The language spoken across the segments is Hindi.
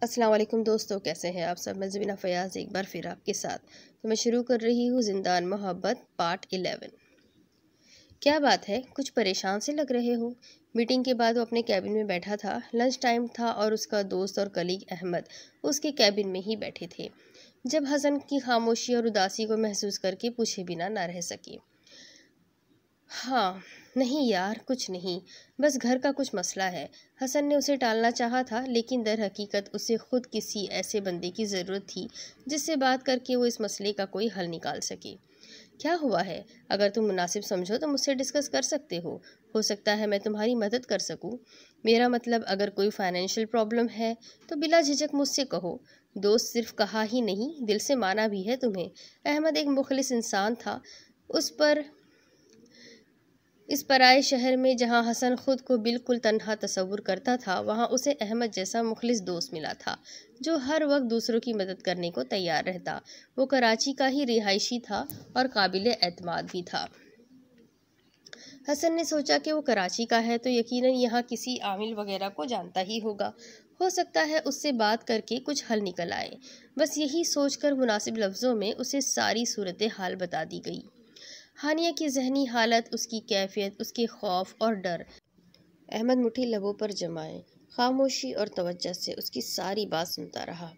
अस्सलाम वालेकुम दोस्तों, कैसे हैं आप सब। मैं ज़बीना फ़याज़ एक बार फिर आपके साथ। तो मैं शुरू कर रही हूँ ज़िंदान मोहब्बत पार्ट 11। क्या बात है, कुछ परेशान से लग रहे हो। मीटिंग के बाद वो अपने कैबिन में बैठा था। लंच टाइम था और उसका दोस्त और कलीग अहमद उसके कैबिन में ही बैठे थे। जब हसन की खामोशी और उदासी को महसूस करके पूछे बिना ना रह सके। हाँ, नहीं यार, कुछ नहीं, बस घर का कुछ मसला है। हसन ने उसे टालना चाहा था, लेकिन दर हकीकत उसे खुद किसी ऐसे बंदे की ज़रूरत थी जिससे बात करके वो इस मसले का कोई हल निकाल सके। क्या हुआ है? अगर तुम मुनासिब समझो तो मुझसे डिस्कस कर सकते हो सकता है मैं तुम्हारी मदद कर सकूं। मेरा मतलब, अगर कोई फाइनेंशियल प्रॉब्लम है तो बिला झिझक मुझसे कहो। दोस्त सिर्फ कहा ही नहीं, दिल से माना भी है तुम्हें। अहमद एक मुखलिस इंसान था। उस पर इस पराए शहर में जहां हसन खुद को बिल्कुल तन्हा तस्वुर करता था, वहां उसे अहमद जैसा मुखलिस दोस्त मिला था जो हर वक्त दूसरों की मदद करने को तैयार रहता। वो कराची का ही रिहायशी था और काबिल एतमाद भी था। हसन ने सोचा कि वो कराची का है तो यकीनन यहाँ किसी आमिल वगैरह को जानता ही होगा। हो सकता है उससे बात करके कुछ हल निकल आए। बस यही सोचकर मुनासिब लफ्ज़ों में उसे सारी सूरत हाल बता दी गई। हानिया की जहनी हालत, उसकी कैफियत, उसके खौफ और डर। अहमद मुट्ठी लबों पर जमाए खामोशी और तवज्जो से उसकी सारी बात सुनता रहा।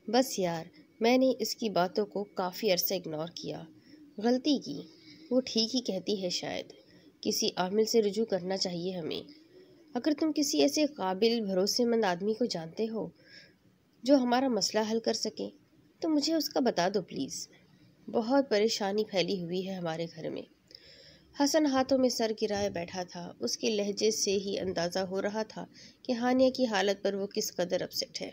बस यार, मैंने इसकी बातों को काफ़ी अरसे इग्नोर किया। गलती की। वो ठीक ही कहती है शायद। किसी आमिल से रुजू करना चाहिए हमें। अगर तुम किसी ऐसे काबिल भरोसेमंद आदमी को जानते हो जो हमारा मसला हल कर सके तो मुझे उसका बता दो प्लीज़। बहुत परेशानी फैली हुई है हमारे घर में। हसन हाथों में सर गिराए बैठा था। उसके लहजे से ही अंदाज़ा हो रहा था कि हानिया की हालत पर वो किस कदर अपसेट है।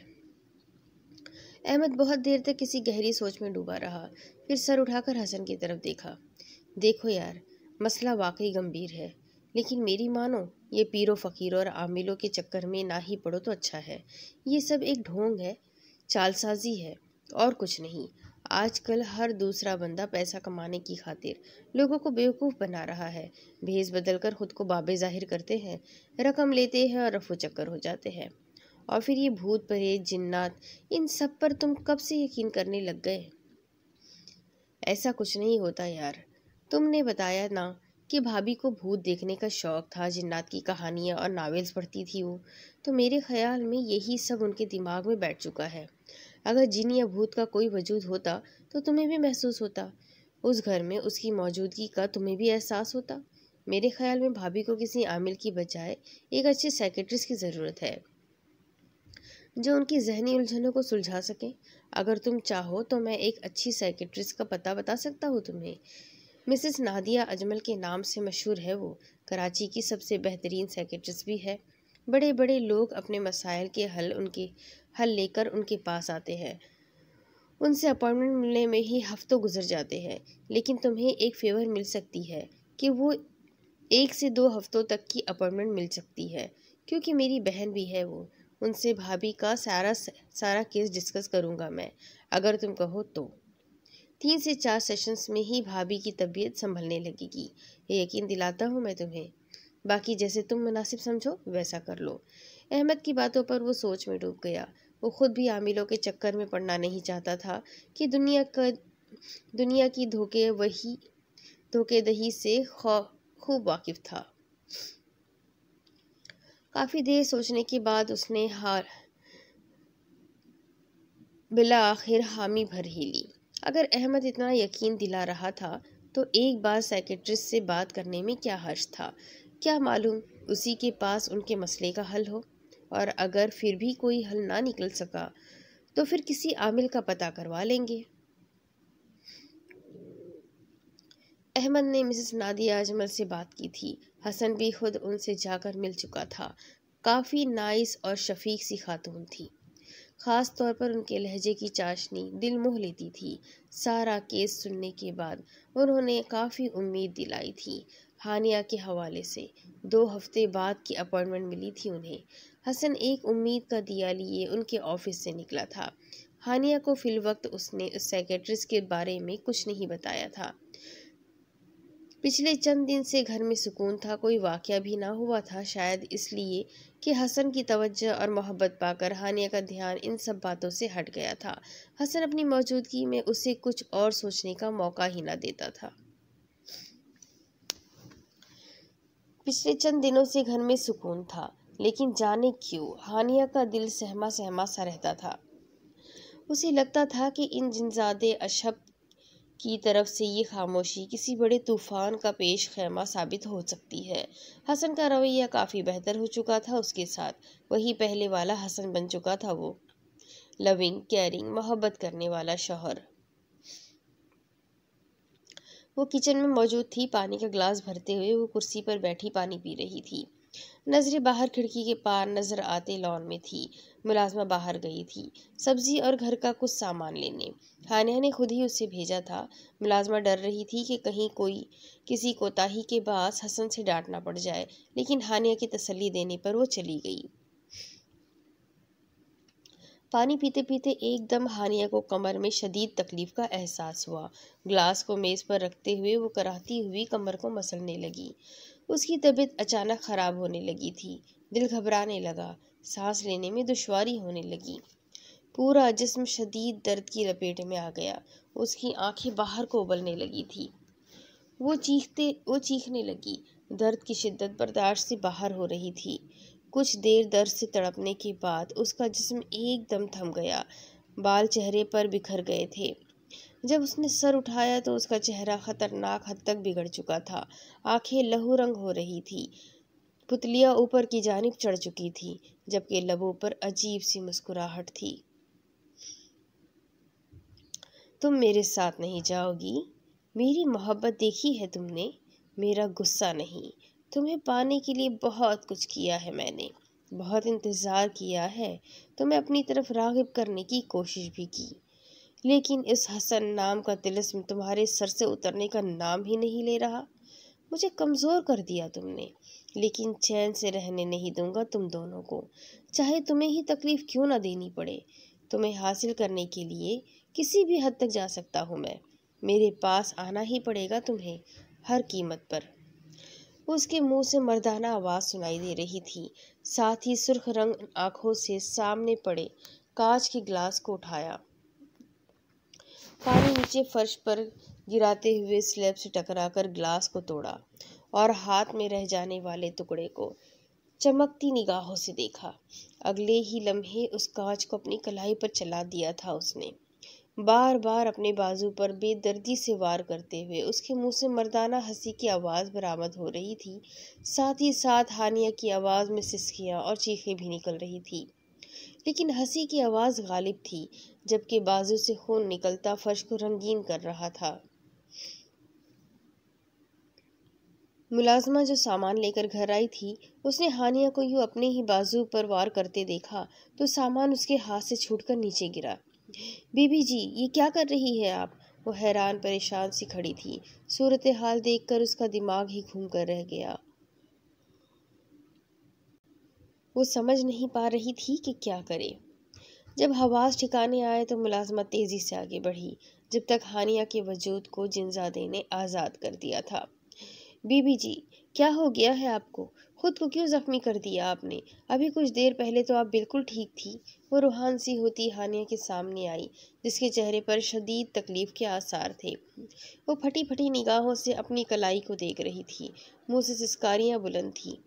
अहमद बहुत देर तक किसी गहरी सोच में डूबा रहा, फिर सर उठाकर हसन की तरफ देखा। देखो यार, मसला वाकई गंभीर है, लेकिन मेरी मानो, ये पीरों फ़कीरों और आमिलों के चक्कर में ना ही पड़ो तो अच्छा है। ये सब एक ढोंग है, चालसाजी है, और कुछ नहीं। आजकल हर दूसरा बंदा पैसा कमाने की खातिर लोगों को बेवकूफ़ बना रहा है। भेस बदल कर खुद को बाबे ज़ाहिर करते हैं, रकम लेते हैं और रफू चक्कर हो जाते हैं। और फिर ये भूत प्रेत जिन्नात, इन सब पर तुम कब से यकीन करने लग गए? ऐसा कुछ नहीं होता यार। तुमने बताया ना कि भाभी को भूत देखने का शौक था, जिन्नात की कहानियाँ और नावेल्स पढ़ती थी वो। तो मेरे ख्याल में यही सब उनके दिमाग में बैठ चुका है। अगर जिन या भूत का कोई वजूद होता तो तुम्हें भी महसूस होता। उस घर में उसकी मौजूदगी का तुम्हें भी एहसास होता। मेरे ख्याल में भाभी को किसी आमिल की बजाय एक अच्छे साइकेट्रिस्ट की ज़रूरत है जो उनकी जहनी उलझनों को सुलझा सके। अगर तुम चाहो तो मैं एक अच्छी साइकेट्रिस्ट का पता बता सकता हूँ तुम्हें। मिसेस नादिया अजमल के नाम से मशहूर है वो। कराची की सबसे बेहतरीन साइकेट्रिस्ट भी है। बड़े बड़े लोग अपने मसाइल के हल लेकर उनके पास आते हैं। उनसे अपॉइंटमेंट मिलने में ही हफ्तों गुजर जाते हैं। लेकिन तुम्हें एक फेवर मिल सकती है कि वो 1 से 2 हफ्तों तक की अपॉइंटमेंट मिल सकती है, क्योंकि मेरी बहन भी है वो। उनसे भाभी का सारा सारा केस डिस्कस करूँगा मैं, अगर तुम कहो तो। 3 से 4 सेशंस में ही भाभी की तबीयत संभलने लगेगी, ये यकीन दिलाता हूँ मैं तुम्हें। बाकी जैसे तुम मुनासिब समझो वैसा कर लो। अहमद की बातों पर वो सोच में डूब गया। वो खुद भी आमिलों के चक्कर में पड़ना नहीं चाहता था कि दुनिया की धोखेदही से खूब वाकिफ था। काफ़ी देर सोचने के बाद उसने हार बिला आखिर हामी भर ही ली। अगर अहमद इतना यकीन दिला रहा था तो एक बार साइकेट्रिस्ट से बात करने में क्या हर्ज था। क्या मालूम उसी के पास उनके मसले का हल हो। और अगर फिर भी कोई हल ना निकल सका तो फिर किसी आमिल का पता करवा लेंगे। अहमद ने मिसेस नादिया अजमल से बात की थी। हसन भी खुद उनसे जाकर मिल चुका था। काफ़ी नाइस और शफीक सी खातून थी। ख़ास तौर पर उनके लहजे की चाशनी दिल मोह लेती थी। सारा केस सुनने के बाद उन्होंने काफ़ी उम्मीद दिलाई थी। हानिया के हवाले से 2 हफ्ते बाद की अपॉइंटमेंट मिली थी उन्हें। हसन एक उम्मीद का दिया लिए उनके ऑफिस से निकला था। हानिया को फिलवक्त उसने उस सेक्रेटरिस्ट के बारे में कुछ नहीं बताया था। पिछले चंद दिन से घर में सुकून था, कोई वाकया भी ना हुआ था, शायद इसलिए कि हसन की तवज्जो और मोहब्बत पाकर हानिया का ध्यान इन सब बातों से हट गया था। हसन अपनी मौजूदगी में उसे कुछ और सोचने का मौका ही ना देता था। पिछले चंद दिनों से घर में सुकून था, लेकिन जाने क्यों हानिया का दिल सहमा सहमा सा रहता था। उसे लगता था कि इन जिनजादे अशब की तरफ से ये खामोशी किसी बड़े तूफान का पेश खैमा साबित हो सकती है। हसन का रवैया काफ़ी बेहतर हो चुका था उसके साथ, वही पहले वाला हसन बन चुका था। वो लविंग, केयरिंग, मोहब्बत करने वाला शौहर। वो किचन में मौजूद थी, पानी का ग्लास भरते हुए वो कुर्सी पर बैठी पानी पी रही थी। नजरें बाहर खिड़की के पार नजर आते लॉन में थी। मुलाजमा बाहर गई थी सब्जी और घर का कुछ सामान लेने। हानिया ने खुद ही उसे भेजा था। मुलाजमा डर रही थी कि कहीं कोई किसी कोताही के बास हसन से डांट ना पड़ जाए, लेकिन हानिया की तसल्ली देने पर वो चली गई। पानी पीते पीते एकदम हानिया को कमर में शदीद तकलीफ का एहसास हुआ। ग्लास को मेज पर रखते हुए वो कराहती हुई कमर को मसलने लगी। उसकी तबीयत अचानक खराब होने लगी थी। दिल घबराने लगा, सांस लेने में दुश्वारी होने लगी। पूरा जिस्म शदीद दर्द की लपेट में आ गया। उसकी आंखें बाहर को उबलने लगी थी। वो चीखने लगी। दर्द की शिद्दत बर्दाश्त से बाहर हो रही थी। कुछ देर दर्द से तड़पने के बाद उसका जिस्म एकदम थम गया। बाल चेहरे पर बिखर गए थे। जब उसने सर उठाया तो उसका चेहरा खतरनाक हद तक बिगड़ चुका था। आंखें लहू रंग हो रही थी। पुतलियां ऊपर की जानिब चढ़ चुकी थी, जबकि लबों पर अजीब सी मुस्कुराहट थी। तुम मेरे साथ नहीं जाओगी? मेरी मोहब्बत देखी है तुमने, मेरा गुस्सा नहीं। तुम्हें पाने के लिए बहुत कुछ किया है मैंने, बहुत इंतज़ार किया है, तुम्हें अपनी तरफ राग़िब करने की कोशिश भी की, लेकिन इस हसन नाम का तिलिस्म तुम्हारे सर से उतरने का नाम ही नहीं ले रहा। मुझे कमज़ोर कर दिया तुमने, लेकिन चैन से रहने नहीं दूंगा तुम दोनों को, चाहे तुम्हें ही तकलीफ़ क्यों ना देनी पड़े। तुम्हें हासिल करने के लिए किसी भी हद तक जा सकता हूँ मैं। मेरे पास आना ही पड़ेगा तुम्हें, हर कीमत पर। उसके मुंह से मर्दाना आवाज़ सुनाई दे रही थी। साथ ही सुर्ख रंग आंखों से सामने पड़े कांच के गिलास को उठाया, पानी नीचे फर्श पर गिराते हुए स्लैब से टकराकर गिलास को तोड़ा और हाथ में रह जाने वाले टुकड़े को चमकती निगाहों से देखा। अगले ही लम्हे उस कांच को अपनी कलाई पर चला दिया था उसने, बार बार अपने बाजू पर बेदर्दी से वार करते हुए। उसके मुंह से मर्दाना हंसी की आवाज़ बरामद हो रही थी, साथ ही साथ हानिया की आवाज़ में सिसकियाँ और चीखें भी निकल रही थी, लेकिन हंसी की आवाज़ गालिब थी, जबकि बाजू से खून निकलता फर्श को रंगीन कर रहा था। मुलाजमा जो सामान लेकर घर आई थी, उसने हानिया को यूं अपने ही बाजू पर वार करते देखा तो सामान उसके हाथ से छूटकर नीचे गिरा। बीबी जी, ये क्या कर रही है आप? वो हैरान परेशान सी खड़ी थी। सूरत हाल देखकर उसका दिमाग ही घूम कर रह गया। वो समझ नहीं पा रही थी कि क्या करे। जब हवास ठिकाने आए तो मुलाजमा तेजी से आगे बढ़ी, जब तक हानिया के वजूद को जिनजादे ने आज़ाद कर दिया था। बीबी जी, क्या हो गया है आपको? खुद को क्यों जख्मी कर दिया आपने? अभी कुछ देर पहले तो आप बिल्कुल ठीक थी। वो रूहान सी होती हानिया के सामने आई, जिसके चेहरे पर शदीद तकलीफ के आसार थे। वो फटी फटी निगाहों से अपनी कलाई को देख रही थी। मुंह से सिसकारियां बुलंद थी।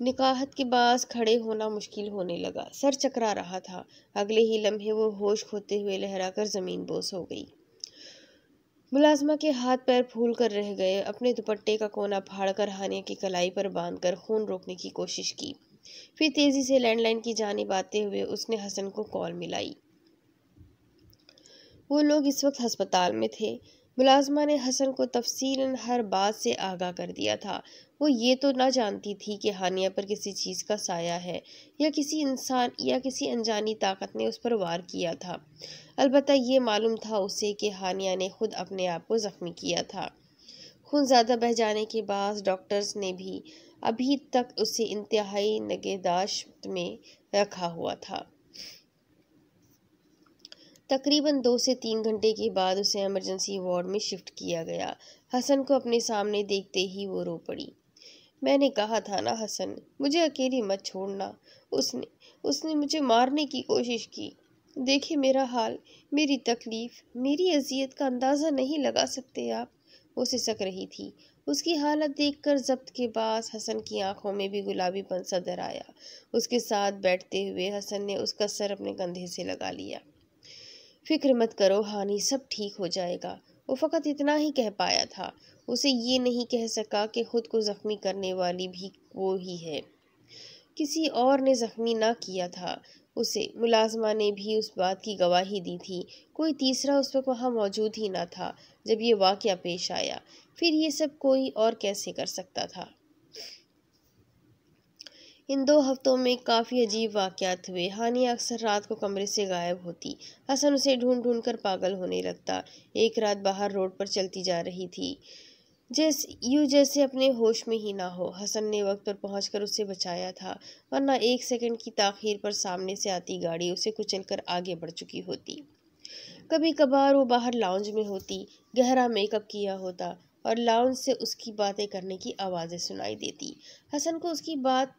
निकाहत के पास खड़े होना मुश्किल होने लगा, सर चकरा रहा था। अगले ही लम्हे वो होश खोते हुए लहराकर जमीन बोस हो गई। मुलाजमा के हाथ पैर फूल कर रह गए। अपने दुपट्टे का कोना फाड़कर हानिया की कलाई पर बांधकर खून रोकने की कोशिश की। फिर तेजी से लैंडलाइन की जानिब आते हुए उसने हसन को कॉल मिलाई। वो लोग इस वक्त अस्पताल में थे। मुलाजमा ने हसन को तफसीलन हर बात से आगाह कर दिया था। वो ये तो ना जानती थी कि हानिया पर किसी चीज़ का साया है, या किसी इंसान या किसी अनजानी ताकत ने उस पर वार किया था। अलबत्ता ये मालूम था उसे कि हानिया ने खुद अपने आप को ज़ख्मी किया था। खून ज़्यादा बह जाने के बाद डॉक्टर्स ने भी अभी तक उसे इंतहाई निगहदाश्त में रखा हुआ था। तकरीबन 2 से 3 घंटे के बाद उसे इमरजेंसी वार्ड में शिफ्ट किया गया। हसन को अपने सामने देखते ही वो रो पड़ी। मैंने कहा था ना हसन, मुझे अकेली मत छोड़ना। उसने उसने मुझे मारने की कोशिश की। देखिए मेरा हाल, मेरी तकलीफ, मेरी अजियत का अंदाज़ा नहीं लगा सकते आप। वो सिसक रही थी। उसकी हालत देखकर जब्त के पास हसन की आंखों में भी गुलाबीपन सा दर आया। उसके साथ बैठते हुए हसन ने उसका सर अपने कंधे से लगा लिया। फिक्र मत करो हानि, सब ठीक हो जाएगा। वो फ़कत इतना ही कह पाया था। उसे ये नहीं कह सका कि खुद को ज़ख्मी करने वाली भी वो ही है। किसी और ने ज़ख्मी ना किया था उसे। मुलाजमा ने भी उस बात की गवाही दी थी। कोई तीसरा उस वक्त वहाँ मौजूद ही ना था जब ये वाक़या पेश आया। फिर ये सब कोई और कैसे कर सकता था। इन 2 हफ्तों में काफ़ी अजीब वाक़यात हुए। हानिया अक्सर रात को कमरे से गायब होती। हसन उसे ढूंढ ढूंढ कर पागल होने लगता। एक रात बाहर रोड पर चलती जा रही थी, जैसे अपने होश में ही ना हो। हसन ने वक्त पर पहुंचकर उसे बचाया था, वरना 1 सेकंड की ताख़ीर पर सामने से आती गाड़ी उसे कुचलकर आगे बढ़ चुकी होती। कभी कभार वो बाहर लाउंज में होती, गहरा मेकअप किया होता और लाउंज से उसकी बातें करने की आवाज़ें सुनाई देती। हसन को उसकी बात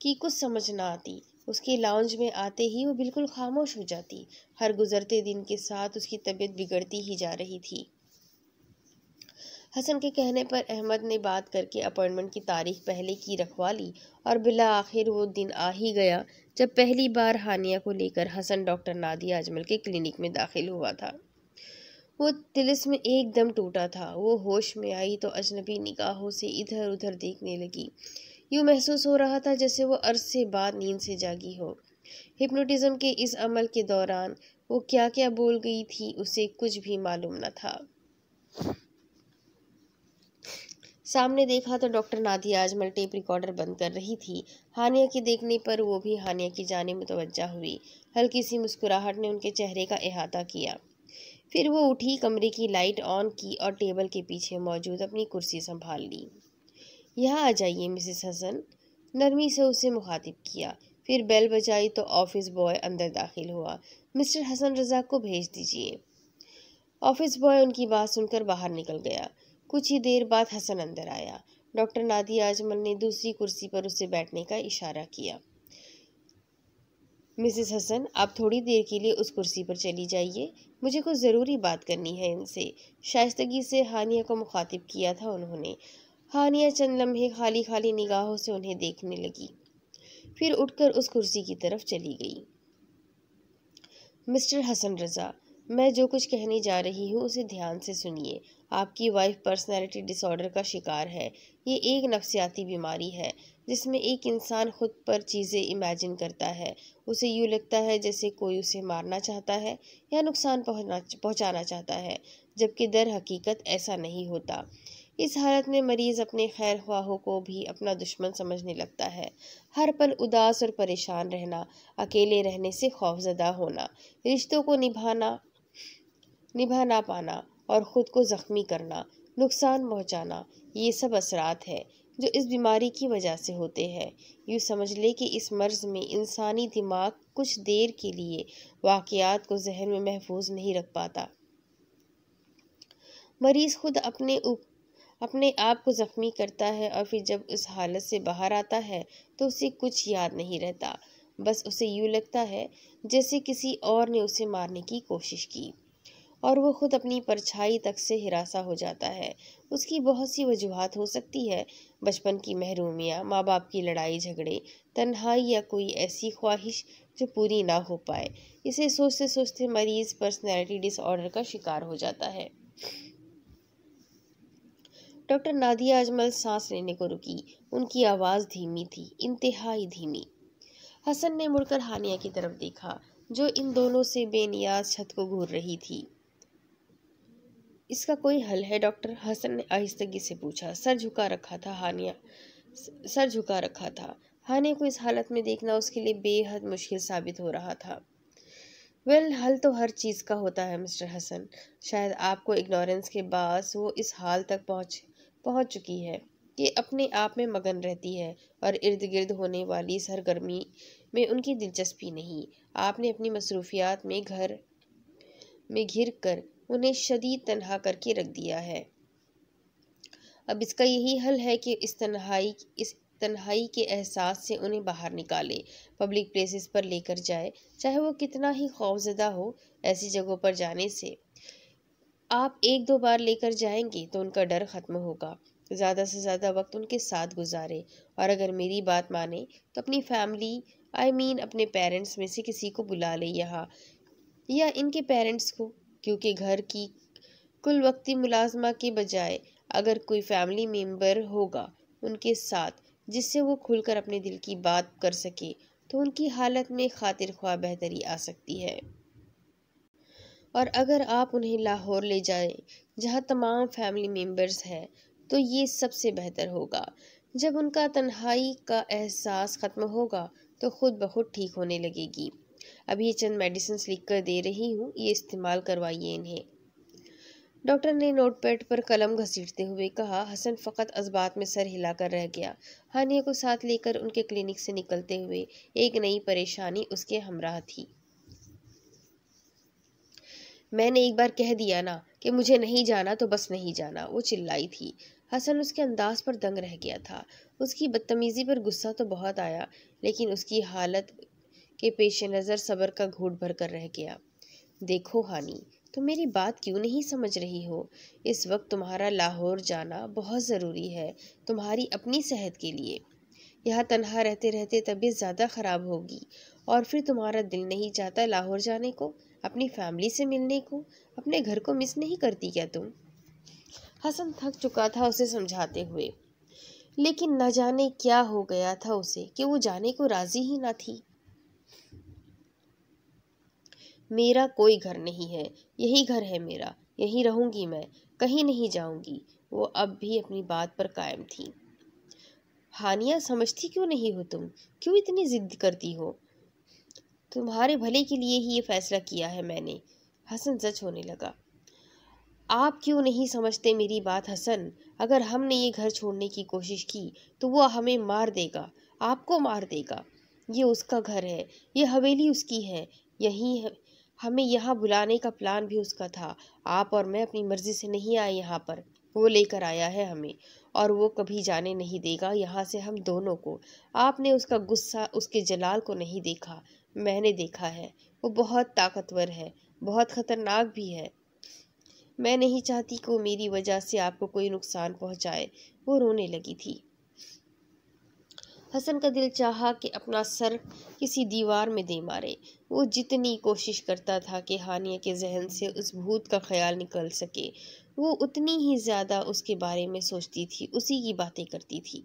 की कुछ समझ न आती। उसके लाउंज में आते ही वो बिल्कुल खामोश हो जाती। हर गुजरते दिन के साथ उसकी तबीयत बिगड़ती ही जा रही थी। हसन के कहने पर अहमद ने बात करके अपॉइंटमेंट की तारीख पहले की रखवा ली और बिला आखिर वो दिन आ ही गया जब पहली बार हानिया को लेकर हसन डॉक्टर नादिया अजमल के क्लिनिक में दाखिल हुआ था। वो तिलिस्म में एकदम टूटा था। वो होश में आई तो अजनबी निगाहों से इधर उधर देखने लगी। यूँ महसूस हो रहा था जैसे वो अरसे बाद नींद से जागी हो। हिप्नोटिज्म के इस अमल के दौरान वो क्या क्या बोल गई थी उसे कुछ भी मालूम न था। सामने देखा तो doctor Nadia Ajmal tape recorder बंद कर रही थी। हानिया के देखने पर वो भी हानिया की जानिब मुतवज्जा हुई। हल्की सी मुस्कुराहट ने उनके चेहरे का इहाता किया। फिर वो उठी, कमरे की लाइट ऑन की और टेबल के पीछे मौजूद अपनी कुर्सी संभाल ली। यहाँ आ जाइए मिसेस हसन, नरमी से उसे मुखातिब किया। फिर बेल बजाई तो ऑफिस बॉय अंदर दाखिल हुआ। मिस्टर हसन रजा को भेज दीजिए। ऑफिस बॉय उनकी बात सुनकर बाहर निकल गया। कुछ ही देर बाद हसन अंदर आया। डॉक्टर नादिया अजमल ने दूसरी कुर्सी पर उसे बैठने का इशारा किया। मिसेस हसन, आप थोड़ी देर के लिए उस कुर्सी पर चली जाइए, मुझे कुछ ज़रूरी बात करनी है इनसे। शाइस्तगी से हानिया को मुखातिब किया था उन्होंने। हानिया चंद लम्हे खाली खाली निगाहों से उन्हें देखने लगी, फिर उठकर उस कुर्सी की तरफ चली गई। मिस्टर हसन रजा, मैं जो कुछ कहने जा रही हूँ उसे ध्यान से सुनिए। आपकी वाइफ पर्सनैलिटी डिसऑर्डर का शिकार है। ये एक नफ्सियाती बीमारी है जिसमें एक इंसान खुद पर चीज़ें इमेजिन करता है। उसे यूँ लगता है जैसे कोई उसे मारना चाहता है या नुकसान पहुँचाना चाहता है, जबकि दर हकीकत ऐसा नहीं होता। इस हालत में मरीज़ अपने खैर ख्वाहों को भी अपना दुश्मन समझने लगता है। हर पल उदास और परेशान रहना, अकेले रहने से खौफजदा होना, रिश्तों को निभा ना पाना और ख़ुद को ज़ख्मी करना, नुकसान पहुंचाना, ये सब असरात है जो इस बीमारी की वजह से होते हैं। यूँ समझ ले कि इस मर्ज़ में इंसानी दिमाग कुछ देर के लिए वाक़यात को जहन में महफूज नहीं रख पाता। मरीज़ खुद अपने आप को ज़ख्मी करता है और फिर जब उस हालत से बाहर आता है तो उसे कुछ याद नहीं रहता। बस उसे यूँ लगता है जैसे किसी और ने उसे मारने की कोशिश की और वो खुद अपनी परछाई तक से हिरासा हो जाता है। उसकी बहुत सी वजूहात हो सकती है, बचपन की महरूमियाँ, माँ बाप की लड़ाई झगड़े, तन्हाई या कोई ऐसी ख्वाहिश जो पूरी ना हो पाए। इसे सोचते सोचते मरीज़ पर्सनैलिटी डिसऑर्डर का शिकार हो जाता है। डॉक्टर नादिया अजमल सांस लेने को रुकी। उनकी आवाज़ धीमी थी, इंतहाई धीमी। हसन ने मुड़कर हानिया की तरफ देखा जो इन दोनों से बेनियाज छत को घूर रही थी। इसका कोई हल है डॉक्टर? हसन ने आहिस्तगी से पूछा। सर झुका रखा था हानिया को इस हालत में देखना उसके लिए बेहद मुश्किल साबित हो रहा था। हल तो हर चीज़ का होता है मिस्टर हसन। शायद आपको इग्नोरेंस के बास वो इस हाल तक पहुंच चुकी है कि अपने आप में मगन रहती है और इर्द गिर्द होने वाली सरगर्मी में उनकी दिलचस्पी नहीं। आपने अपनी मसरूफियात में घर में घिर कर उन्हें शदीद तन्हा करके रख दिया है। अब इसका यही हल है कि इस तन्हाई के एहसास से उन्हें बाहर निकाले, पब्लिक प्लेसेस पर लेकर जाए, चाहे वो कितना ही खौफजदा हो। ऐसी जगहों पर जाने से आप एक दो बार लेकर जाएंगे तो उनका डर खत्म होगा। ज़्यादा से ज़्यादा वक्त उनके साथ गुजारे, और अगर मेरी बात माने तो अपनी फैमिली अपने पेरेंट्स में से किसी को बुला ले यहाँ, या इनके पेरेंट्स को, क्योंकि घर की कुल वक्ती मुलाजमा के बजाय अगर कोई फैमिली मेम्बर होगा उनके साथ जिससे वो खुलकर अपने दिल की बात कर सके, तो उनकी हालत में खातिर ख्वाह बेहतरी आ सकती है। और अगर आप उन्हें लाहौर ले जाएं जहां तमाम फैमिली मेम्बर्स हैं, तो ये सबसे बेहतर होगा। जब उनका तन्हाई का एहसास ख़त्म होगा तो खुद ब खुद ठीक होने लगेगी। अभी चंद मेडिसिन लिख कर दे रही हूँ, ये इस्तेमाल करवाइए इन्हें। डॉक्टर ने नोटपैड पर कलम घसीटते हुए कहा। हसन फ़कत अज़बात में सर हिलाकर रह गया। हानिया को साथ लेकर उनके क्लिनिक से निकलते हुए एक नई परेशानी उसके हमराह थी। मैंने एक बार कह दिया ना कि मुझे नहीं जाना तो बस नहीं जाना, वो चिल्लाई थी। हसन उसके अंदाज पर दंग रह गया था। उसकी बदतमीज़ी पर गुस्सा तो बहुत आया, लेकिन उसकी हालत के पेश नज़र सब्र का घूंट भर कर रह गया। देखो हानी, तुम मेरी बात क्यों नहीं समझ रही हो? इस वक्त तुम्हारा लाहौर जाना बहुत ज़रूरी है, तुम्हारी अपनी सेहत के लिए। यहाँ तन्हा रहते रहते तबीयत ज़्यादा ख़राब होगी, और फिर तुम्हारा दिल नहीं चाहता लाहौर जाने को, अपनी फैमिली से मिलने को? अपने घर को मिस नहीं करती क्या तुम? हसन थक चुका था उसे समझाते हुए, लेकिन न जाने क्या हो गया था उसे कि वो जाने को राजी ही ना थी। मेरा कोई घर नहीं है, यही घर है मेरा, यहीं रहूंगी मैं, कहीं नहीं जाऊंगी। वो अब भी अपनी बात पर कायम थी। हानिया, समझती क्यों नहीं हो तुम? क्यों इतनी जिद करती हो? तुम्हारे भले के लिए ही ये फैसला किया है मैंने। हसन सच होने लगा। आप क्यों नहीं समझते मेरी बात हसन? अगर हमने ये घर छोड़ने की कोशिश की तो वो हमें मार देगा, आपको मार देगा। ये उसका घर है, ये हवेली उसकी है, यही है। हमें यहाँ बुलाने का प्लान भी उसका था। आप और मैं अपनी मर्जी से नहीं आए यहाँ पर, वो लेकर आया है हमें, और वो कभी जाने नहीं देगा यहाँ से हम दोनों को। आपने उसका गुस्सा, उसके जलाल को नहीं देखा, मैंने देखा है। वो बहुत ताकतवर है, बहुत खतरनाक भी है। मैं नहीं चाहती कि वो मेरी वजह से आपको कोई नुकसान पहुंचाए। वो रोने लगी थी। हसन का दिल चाहा कि अपना सर किसी दीवार में दे मारे। वो जितनी कोशिश करता था कि हानिया के जहन से उस भूत का ख्याल निकल सके, वो उतनी ही ज़्यादा उसके बारे में सोचती थी, उसी की बातें करती थी।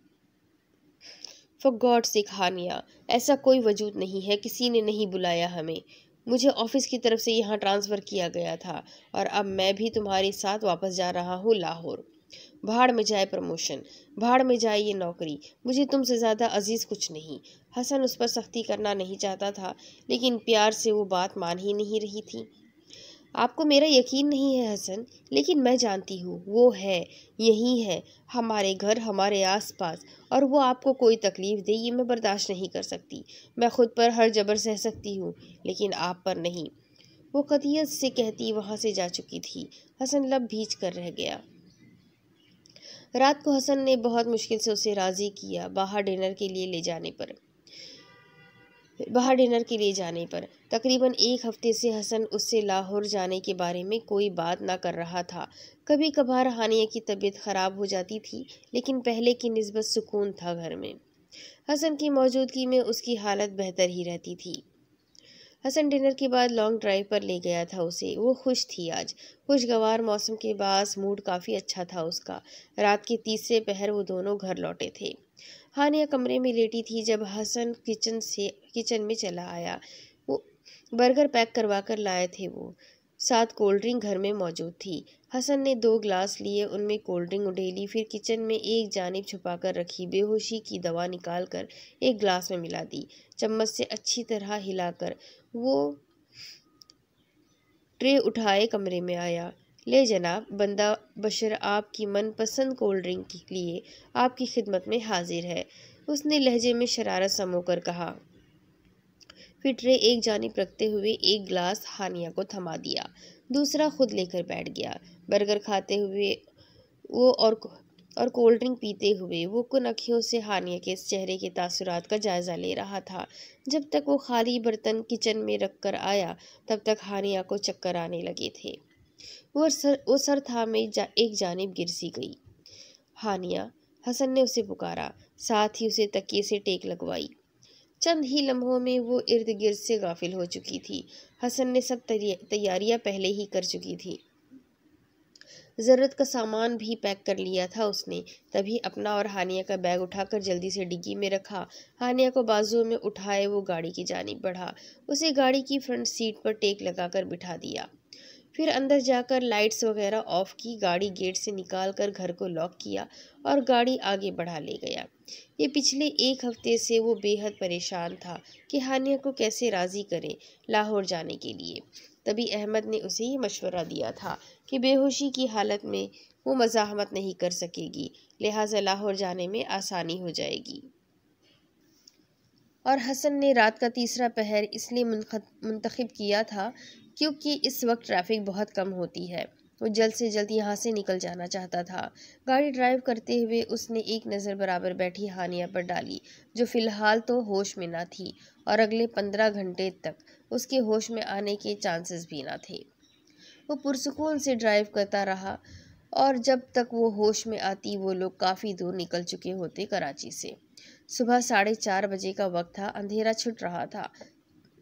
फॉर गॉड सेक हानिया, ऐसा कोई वजूद नहीं है, किसी ने नहीं बुलाया हमें। मुझे ऑफिस की तरफ से यहाँ ट्रांसफ़र किया गया था, और अब मैं भी तुम्हारे साथ वापस जा रहा हूँ लाहौर। भाड़ में जाए प्रमोशन, भाड़ में जाए ये नौकरी, मुझे तुमसे ज़्यादा अजीज़ कुछ नहीं। हसन उस पर सख्ती करना नहीं चाहता था, लेकिन प्यार से वो बात मान ही नहीं रही थी। आपको मेरा यकीन नहीं है हसन, लेकिन मैं जानती हूँ वो है, यही है, हमारे घर, हमारे आसपास, और वो आपको कोई तकलीफ़ दे ये मैं बर्दाश्त नहीं कर सकती। मैं खुद पर हर जबर सह सकती हूँ, लेकिन आप पर नहीं। वो कतियत से कहती वहाँ से जा चुकी थी। हसन लब भींच कर रह गया। रात को हसन ने बहुत मुश्किल से उसे राज़ी किया बाहर डिनर के लिए जाने पर। तकरीबन एक हफ्ते से हसन उससे लाहौर जाने के बारे में कोई बात ना कर रहा था। कभी कभार हानिया की तबीयत ख़राब हो जाती थी, लेकिन पहले की निस्बत सुकून था घर में। हसन की मौजूदगी में उसकी हालत बेहतर ही रहती थी। हसन डिनर के बाद लॉन्ग ड्राइव पर ले गया था उसे। वो खुश थी आज। खुशगवार मौसम के बाद मूड काफ़ी अच्छा था उसका। रात के तीसरे पहर वो दोनों घर लौटे थे। हानिया कमरे में लेटी थी जब हसन किचन में चला आया। वो बर्गर पैक करवा कर लाए थे वो। साथ कोल्ड ड्रिंक घर में मौजूद थी। हसन ने 2 ग्लास लिए, उनमें कोल्ड ड्रिंक उडेली, फिर किचन में एक जानिब छुपाकर रखी बेहोशी की दवा निकालकर एक ग्लास में मिला दी। चम्मच से अच्छी तरह हिलाकर वो ट्रे उठाए कमरे में आया। ले जनाब, बंदा बशर आपकी मनपसंद कोल्ड ड्रिंक के लिए आपकी खिदमत में हाजिर है, उसने लहजे में शरारत समोकर कहा। फिर ट्रे एक जानिब रखते हुए एक ग्लास हानिया को थमा दिया, दूसरा खुद लेकर बैठ गया। बर्गर खाते हुए वो और कोल्ड ड्रिंक पीते हुए वो कुन अखियों से हानिया के चेहरे के तासुरात का जायजा ले रहा था। जब तक वो खाली बर्तन किचन में रख कर आया तब तक हानिया को चक्कर आने लगे थे। वो सर थामे एक जानिब गिर सी गई। हानिया, हसन ने उसे पुकारा, साथ ही उसे तकिए से टेक लगवाई। चंद ही लम्हों में वो इर्द गिर्द से गाफिल हो चुकी थी। हसन ने सब तैयारियां पहले ही कर चुकी थी। ज़रूरत का सामान भी पैक कर लिया था उसने। तभी अपना और हानिया का बैग उठाकर जल्दी से डिग्गी में रखा। हानिया को बाजुओं में उठाए वो गाड़ी की जानिब बढ़ा। उसे गाड़ी की फ्रंट सीट पर टेक लगाकर बिठा दिया। फिर अंदर जाकर लाइट्स वगैरह ऑफ की, गाड़ी गेट से निकाल कर घर को लॉक किया और गाड़ी आगे बढ़ा ले गया। ये पिछले एक हफ्ते से वो बेहद परेशान था कि हानिया को कैसे राज़ी करे लाहौर जाने के लिए। तभी अहमद ने उसे ये मशवरा दिया था कि बेहोशी की हालत में वो मज़ाहमत नहीं कर सकेगी, लिहाजा लाहौर जाने में आसानी हो जाएगी। और हसन ने रात का तीसरा पहर इसलिए मुंतखब किया था क्योंकि इस वक्त ट्रैफिक बहुत कम होती है। वो जल्द से जल्द यहाँ से निकल जाना चाहता था। गाड़ी ड्राइव करते हुए उसने एक नज़र बराबर बैठी हानिया पर डाली, जो फ़िलहाल तो होश में ना थी और अगले 15 घंटे तक उसके होश में आने के चांसेस भी ना थे। वो पुरसुकून से ड्राइव करता रहा और जब तक वो होश में आती वो लोग काफ़ी दूर निकल चुके होते कराची से। सुबह 4:30 बजे का वक्त था। अंधेरा छुट रहा था।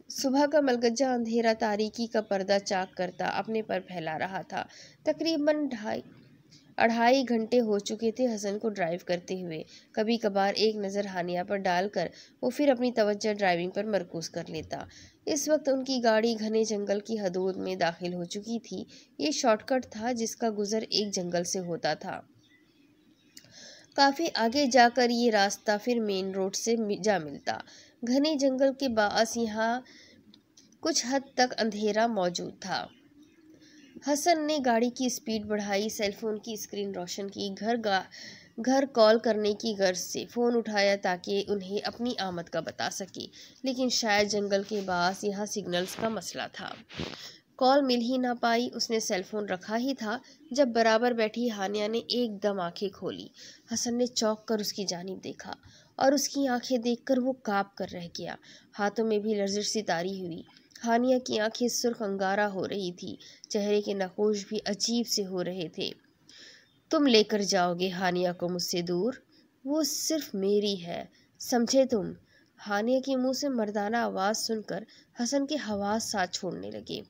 सुबह का मलगज्जा अंधेरा तारीकी का पर्दा चाक करता अपने पर फैला रहा था। तकरीबन 2.5 घंटे हो चुके थे हसन को ड्राइव करते हुए। कभी कभार एक नज़र हानिया पर डालकर वो फिर अपनी तवज्जो ड्राइविंग पर मरकूज कर लेता। इस वक्त उनकी गाड़ी घने जंगल की हदूद में दाखिल हो चुकी थी। ये शॉर्टकट था जिसका गुजर एक जंगल से होता था। काफ़ी आगे जाकर ये रास्ता फिर मेन रोड से जा मिलता। घने जंगल के बाअस यहाँ कुछ हद तक अंधेरा मौजूद था। हसन ने गाड़ी की स्पीड बढ़ाई, सेलफोन की स्क्रीन रोशन की, घर कॉल करने की गर्ज से फ़ोन उठाया ताकि उन्हें अपनी आमद का बता सके, लेकिन शायद जंगल के बाअस यहाँ सिग्नल्स का मसला था। कॉल मिल ही ना पाई। उसने सेलफोन रखा ही था जब बराबर बैठी हानिया ने एकदम आंखें खोली। हसन ने चौंक कर उसकी जानिब देखा और उसकी आंखें देखकर वो काँप कर रह गया। हाथों में भी लर्जिश सी तारी हुई। हानिया की आंखें सुर्ख अंगारा हो रही थी, चेहरे के नखूश भी अजीब से हो रहे थे। तुम लेकर जाओगे हानिया को मुझसे दूर? वो सिर्फ मेरी है, समझे तुम? हानिया के मुंह से मर्दाना आवाज़ सुनकर हसन के हवास साथ छोड़ने लगे।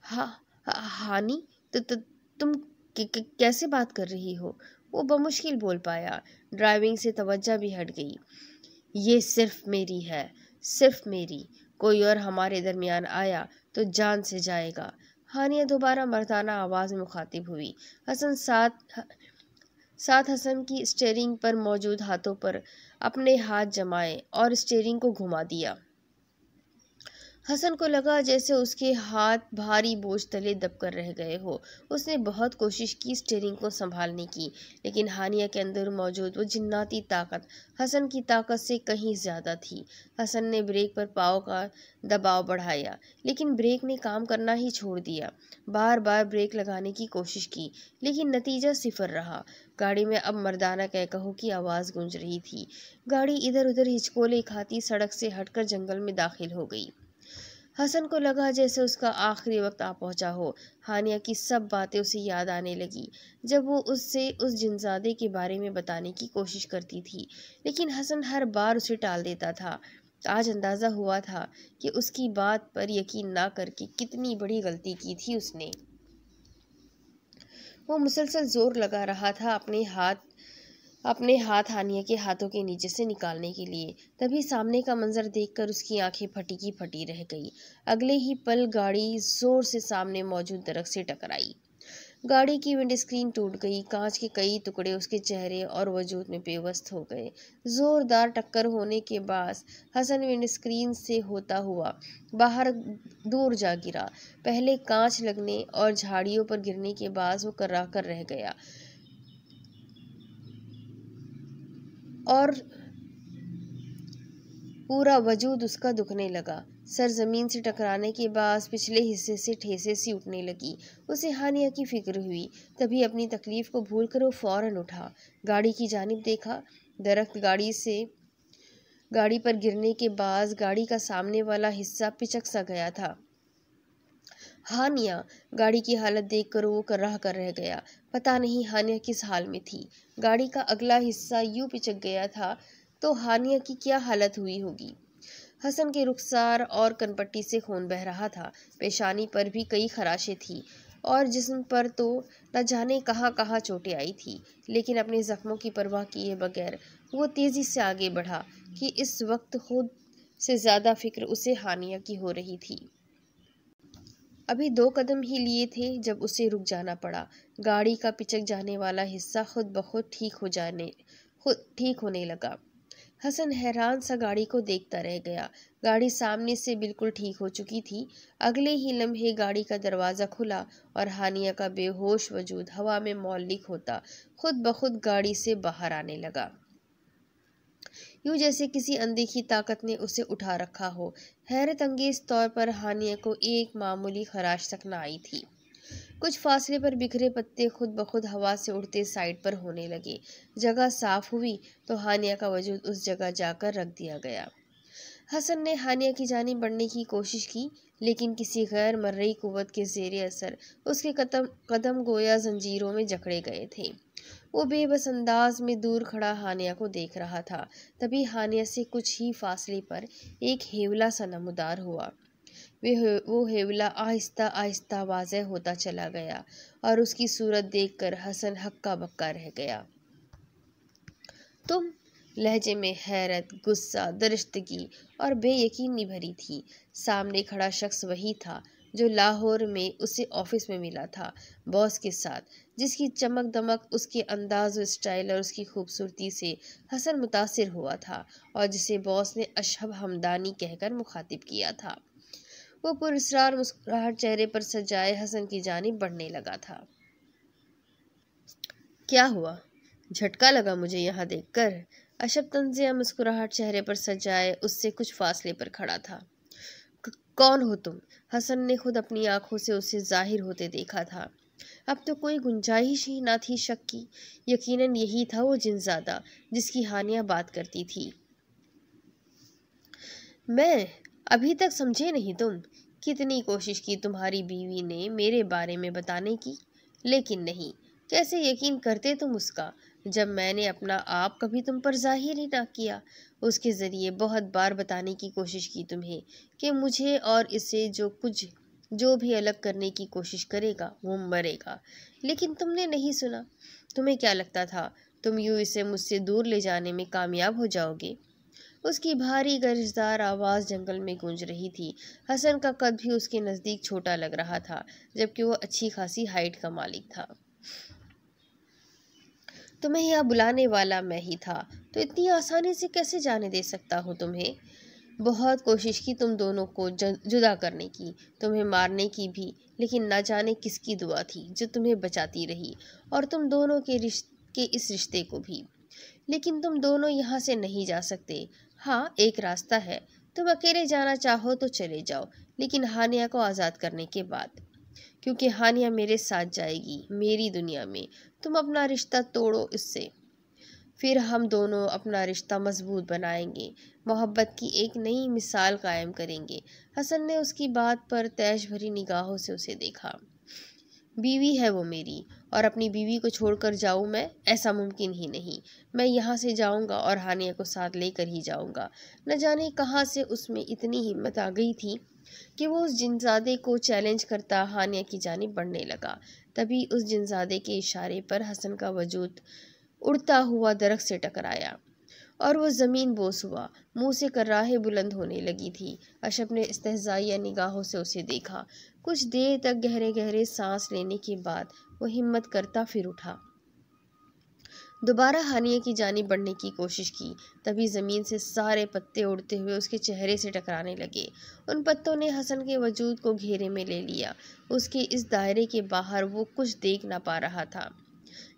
हानी, तुम कैसे बात कर रही हो? वो बमुश्किल बोल पाया। ड्राइविंग से तवज्जो भी हट गई। ये सिर्फ मेरी है, सिर्फ मेरी। कोई और हमारे दरमियान आया तो जान से जाएगा। हानिया दोबारा मर्दाना आवाज़ में मुखातिब हुई। साथ हसन की स्टीयरिंग पर मौजूद हाथों पर अपने हाथ जमाए और स्टीयरिंग को घुमा दिया। हसन को लगा जैसे उसके हाथ भारी बोझ तले दबकर रह गए हो। उसने बहुत कोशिश की स्टीयरिंग को संभालने की, लेकिन हानिया के अंदर मौजूद वो जिन्नाती ताकत हसन की ताकत से कहीं ज़्यादा थी। हसन ने ब्रेक पर पाँव का दबाव बढ़ाया, लेकिन ब्रेक ने काम करना ही छोड़ दिया। बार बार ब्रेक लगाने की कोशिश की, लेकिन नतीजा सिफर रहा। गाड़ी में अब मर्दाना कहकहो की आवाज़ गूंज रही थी। गाड़ी इधर उधर हिचकोले खाती सड़क से हटकर जंगल में दाखिल हो गई। हसन को लगा जैसे उसका आखिरी वक्त आ पहुंचा हो। हानिया की सब बातें उसे याद आने लगी जब वो उससे उस जिनजादे के बारे में बताने की कोशिश करती थी, लेकिन हसन हर बार उसे टाल देता था। आज अंदाज़ा हुआ था कि उसकी बात पर यकीन ना करके कितनी बड़ी गलती की थी उसने। वो मुसलसल जोर लगा रहा था अपने हाथ हानिया के हाथों के नीचे से निकालने के लिए। तभी सामने का मंजर देखकर उसकी आंखें फटी की फटी रह गई। अगले ही पल गाड़ी जोर से सामने मौजूद दरख्त से टकराई। गाड़ी की विंडस्क्रीन टूट गई। कांच के कई टुकड़े उसके चेहरे और वजूद में पेवस्त हो गए। जोरदार टक्कर होने के बाद हसन विंडस्क्रीन से होता हुआ बाहर दूर जा गिरा। पहले कांच लगने और झाड़ियों पर गिरने के बाद वो कर्रा कर रह गया और पूरा वजूद उसका दुखने लगा। सर जमीन से टकराने के बाद पिछले हिस्से से ठेसे सी उठने लगी। उसे हानिया की फिक्र हुई। तभी अपनी तकलीफ को भूलकर वो फौरन उठा, गाड़ी की जानिब देखा। दरख्त गाड़ी पर गिरने के बाद गाड़ी का सामने वाला हिस्सा पिचक सा गया था। हानिया गाड़ी की हालत देखकर वो कराह कर रह गया। पता नहीं हानिया किस हाल में थी। गाड़ी का अगला हिस्सा यूं पिचक गया था तो हानिया की क्या हालत हुई होगी। हसन के रुखसार और कनपट्टी से खून बह रहा था। पेशानी पर भी कई खराशें थी और जिस्म पर तो न जाने कहाँ कहाँ चोटें आई थी। लेकिन अपने जख्मों की परवाह किए बगैर वो तेजी से आगे बढ़ा कि इस वक्त खुद से ज्यादा फिक्र उसे हानिया की हो रही थी। अभी 2 कदम ही लिए थे जब उसे रुक जाना पड़ा। गाड़ी का पिचक जाने वाला हिस्सा खुद ब खुद ठीक होने लगा। हसन हैरान सा गाड़ी को देखता रह गया। गाड़ी सामने से बिल्कुल ठीक हो चुकी थी। अगले ही लम्हे गाड़ी का दरवाज़ा खुला और हानिया का बेहोश वजूद हवा में मौलिक होता खुद ब खुद गाड़ी से बाहर आने लगा, यूं जैसे किसी अनदेखी ताकत ने उसे उठा रखा हो। हैरत अंगेज तौर पर हानिया को एक मामूली खराश तक न आई थी। कुछ फासले पर बिखरे पत्ते खुद ब खुद हवा से उड़ते साइड पर होने लगे। जगह साफ हुई तो हानिया का वजूद उस जगह जाकर रख दिया गया। हसन ने हानिया की जानिब बढ़ने की कोशिश की, लेकिन किसी गैर मर्रई कुव्वत के ज़ेरे असर उसके कदम गोया जंजीरों में जकड़े गए थे। वो बेबस अंदाज में दूर खड़ा हानिया को देख रहा था। तभी हानिया से कुछ ही फासले पर एक हेवला सा नमूदार हुआ। वो हेवला आहिस्ता आहिस्ता वाज़ेह होता चला गया और उसकी सूरत देखकर हसन हक्का बक्का रह गया। तुम? लहजे में हैरत, गुस्सा, दरिश्तगी और बेयकीनी भरी थी। सामने खड़ा शख्स वही था जो लाहौर में उसे ऑफिस में मिला था, बॉस के साथ, जिसकी चमक दमक, उसके अंदाज और स्टाइल और उसकी खूबसूरती से हसन मुतासिर हुआ था और जिसे बॉस ने अशहब हमदानी कहकर मुखातिब किया था। वो पुरस्कार मुस्कुराहट चेहरे पर सजाए हसन की जानिब बढ़ने लगा था। क्या हुआ? झटका लगा मुझे यहाँ देखकर। अशब तंजिया मुस्कुराहट चेहरे पर सजाए उससे कुछ फासले पर खड़ा था। कौन हो तुम? हसन ने खुद अपनी आंखों से उसे जाहिर होते देखा था। अब तो कोई गुंजाइश ही ना थी शक की। यकीनन यही था वो जिनजादा जिसकी हानिया बात करती थी। मैं? अभी तक समझे नहीं तुम? कितनी कोशिश की तुम्हारी बीवी ने मेरे बारे में बताने की, लेकिन नहीं। कैसे यकीन करते तुम उसका, जब मैंने अपना आप कभी तुम पर जाहिर ही ना किया। उसके ज़रिए बहुत बार बताने की कोशिश की तुम्हें कि मुझे और इसे जो भी अलग करने की कोशिश करेगा वो मरेगा, लेकिन तुमने नहीं सुना। तुम्हें क्या लगता था तुम यूँ इसे मुझसे दूर ले जाने में कामयाब हो जाओगे? उसकी भारी गर्जदार आवाज़ जंगल में गूंज रही थी। हसन का कद भी उसके नज़दीक छोटा लग रहा था, जबकि वो अच्छी खासी हाइट का मालिक था। तुम्हें यहाँ बुलाने वाला मैं ही था, तो इतनी आसानी से कैसे जाने दे सकता हूँ तुम्हें? बहुत कोशिश की तुम दोनों को जुदा करने की, तुम्हें मारने की भी, लेकिन ना जाने किसकी दुआ थी जो तुम्हें बचाती रही, और तुम दोनों के इस रिश्ते को भी। लेकिन तुम दोनों यहाँ से नहीं जा सकते। हाँ, एक रास्ता है। तुम अकेले जाना चाहो तो चले जाओ, लेकिन हानिया को आज़ाद करने के बाद, क्योंकि हानिया मेरे साथ जाएगी मेरी दुनिया में। तुम अपना रिश्ता तोड़ो इससे, फिर हम दोनों अपना रिश्ता मजबूत बनाएंगे, मोहब्बत की एक नई मिसाल कायम करेंगे। हसन ने उसकी बात पर तैश भरी निगाहों से उसे देखा। बीवी है वो मेरी, और अपनी बीवी को छोड़कर जाऊं मैं? ऐसा मुमकिन ही नहीं। मैं यहाँ से जाऊंगा और हानिया को साथ लेकर ही जाऊंगा। न जाने कहाँ से उसमें इतनी हिम्मत आ गई थी कि वो उस जिनजादे को चैलेंज करता हानिया की जानिब बढ़ने लगा। तभी उस जिनजादे के इशारे पर हसन का वजूद उड़ता हुआ दरख्त से टकराया और वो ज़मीन बोस हुआ। मुंह से कर्राहें बुलंद होने लगी थी। अशब ने इस्तेहज़ाइया निगाहों से उसे देखा। कुछ देर तक गहरे गहरे सांस लेने के बाद वो हिम्मत करता फिर उठा। दोबारा हानिया की जानिब बढ़ने की कोशिश की। तभी ज़मीन से सारे पत्ते उड़ते हुए उसके चेहरे से टकराने लगे। उन पत्तों ने हसन के वजूद को घेरे में ले लिया। उसके इस दायरे के बाहर वो कुछ देख ना पा रहा था।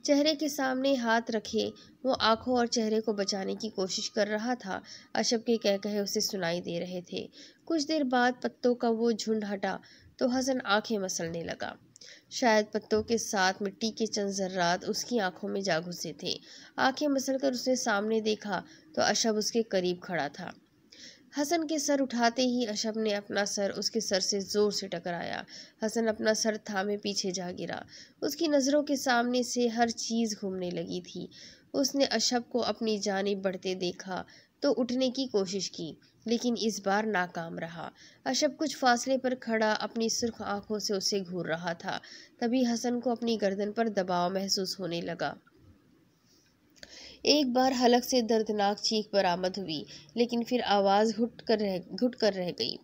चेहरे के सामने हाथ रखे वो आंखों और चेहरे को बचाने की कोशिश कर रहा था। अशब के कहे उसे सुनाई दे रहे थे। कुछ देर बाद पत्तों का वो झुंड हटा तो हसन आंखें मसलने लगा। शायद पत्तों के साथ मिट्टी के चंद जर्रात उसकी आंखों में जा घुसे थे। आंखें मसलकर उसने सामने देखा तो अशब उसके करीब खड़ा था। हसन के सर उठाते ही अशब ने अपना सर उसके सर से जोर से टकराया। हसन अपना सर थामे पीछे जा गिरा। उसकी नज़रों के सामने से हर चीज़ घूमने लगी थी। उसने अशब को अपनी जानिब बढ़ते देखा तो उठने की कोशिश की, लेकिन इस बार नाकाम रहा। अशब कुछ फासले पर खड़ा अपनी सुर्ख आंखों से उसे घूर रहा था। तभी हसन को अपनी गर्दन पर दबाव महसूस होने लगा। एक बार हलक से दर्दनाक चीख बरामद हुई, लेकिन फिर आवाज़ घुट कर रह गई।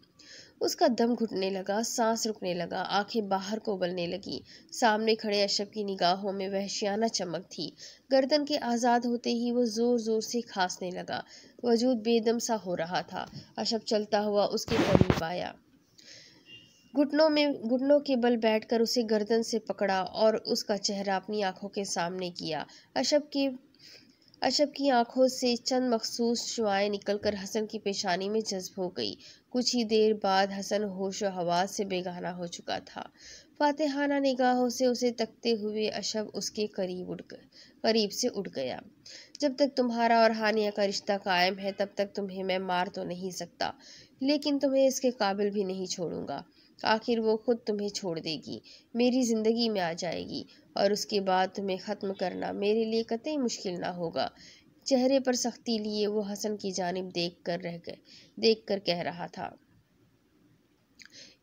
उसका दम घुटने लगा, सांस रुकने लगा, आंखें बाहर को उबलने लगी। सामने खड़े अशब की निगाहों में वहशियाना चमक थी। गर्दन के आज़ाद होते ही वो जोर जोर से खांसने लगा। वजूद बेदम सा हो रहा था। अशब चलता हुआ उसके करीब आया। घुटनों के बल बैठकर उसे गर्दन से पकड़ा और उसका चेहरा अपनी आंखों के सामने किया। अशब की आंखों से चंद मखसूस शुआएं निकलकर हसन की पेशानी में जज्ब हो गई। कुछ ही देर बाद हसन होश व हवास से बेगाना हो चुका था। फातिहाना निगाहों से उसे तकते हुए अशब उसके करीब से उठ गया। जब तक तुम्हारा और हानिया का रिश्ता कायम है तब तक तुम्हें मैं मार तो नहीं सकता, लेकिन तुम्हें इसके काबिल भी नहीं छोड़ूंगा। आखिर वो खुद तुम्हें छोड़ देगी, मेरी जिंदगी में आ जाएगी, और उसके बाद तुम्हें ख़त्म करना मेरे लिए कतई मुश्किल ना होगा। चेहरे पर सख्ती लिए वो हसन की जानिब देख कर कह रहा था।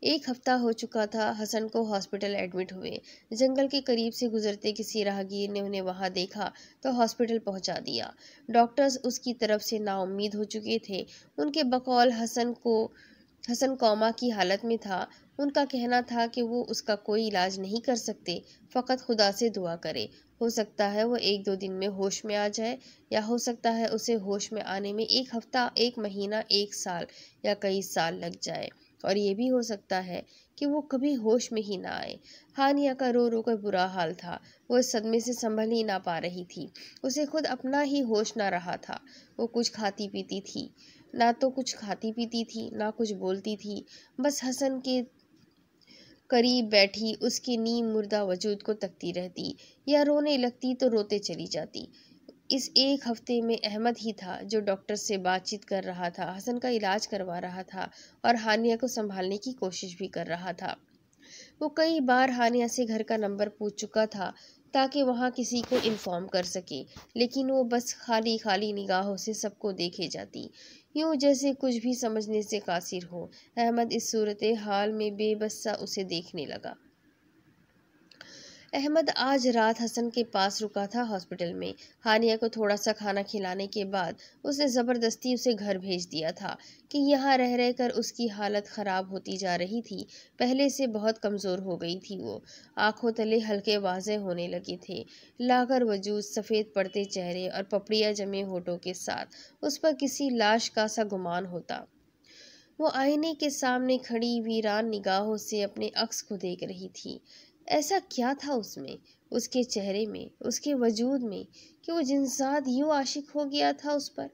एक हफ्ता हो चुका था हसन को हॉस्पिटल एडमिट हुए। जंगल के करीब से गुजरते किसी राहगीर ने उन्हें वहां देखा तो हॉस्पिटल पहुंचा दिया। डॉक्टर्स उसकी तरफ से नाउम्मीद हो चुके थे। उनके बकौल हसन कोमा की हालत में था। उनका कहना था कि वो उसका कोई इलाज नहीं कर सकते, फ़कत खुदा से दुआ करे। हो सकता है वो 1-2 दिन में होश में आ जाए, या हो सकता है उसे होश में आने में 1 हफ्ता, 1 महीना, 1 साल या कई साल लग जाए, और ये भी हो सकता है कि वो कभी होश में ही ना आए। हानिया का रो रो कर बुरा हाल था। वो इस सदमे से संभल ही ना पा रही थी। उसे खुद अपना ही होश ना रहा था। वो कुछ खाती पीती थी, ना कुछ बोलती थी। बस हसन के करीब बैठी उसके नीम मुर्दा वजूद को तकती रहती, या रोने लगती तो रोते चली जाती। इस 1 हफ्ते में अहमद ही था जो डॉक्टर से बातचीत कर रहा था, हसन का इलाज करवा रहा था और हानिया को संभालने की कोशिश भी कर रहा था। वो कई बार हानिया से घर का नंबर पूछ चुका था ताकि वहाँ किसी को इन्फॉर्म कर सके, लेकिन वो बस खाली खाली निगाहों से सबको देखे जाती, यूं जैसे कुछ भी समझने से कासिर हो। अहमद इस सूरत हाल में बेबस सा उसे देखने लगा। अहमद आज रात हसन के पास रुका था हॉस्पिटल में। हानिया को थोड़ा सा खाना खिलाने के बाद उसने ज़बरदस्ती उसे घर भेज दिया था कि यहाँ रह रह कर उसकी हालत ख़राब होती जा रही थी। पहले से बहुत कमज़ोर हो गई थी वो। आंखों तले हल्के वाज़े होने लगे थे। लागर वजूद सफ़ेद पड़ते चेहरे और पपड़ियाँ जमे होठों के साथ उस पर किसी लाश का सा गुमान होता। वो आईने के सामने खड़ी वीरान निगाहों से अपने अक्स को देख रही थी। ऐसा क्या था उसमें, उसके चेहरे में, उसके वजूद में, कि वो जिनसाद यूं आशिक हो गया था उस पर।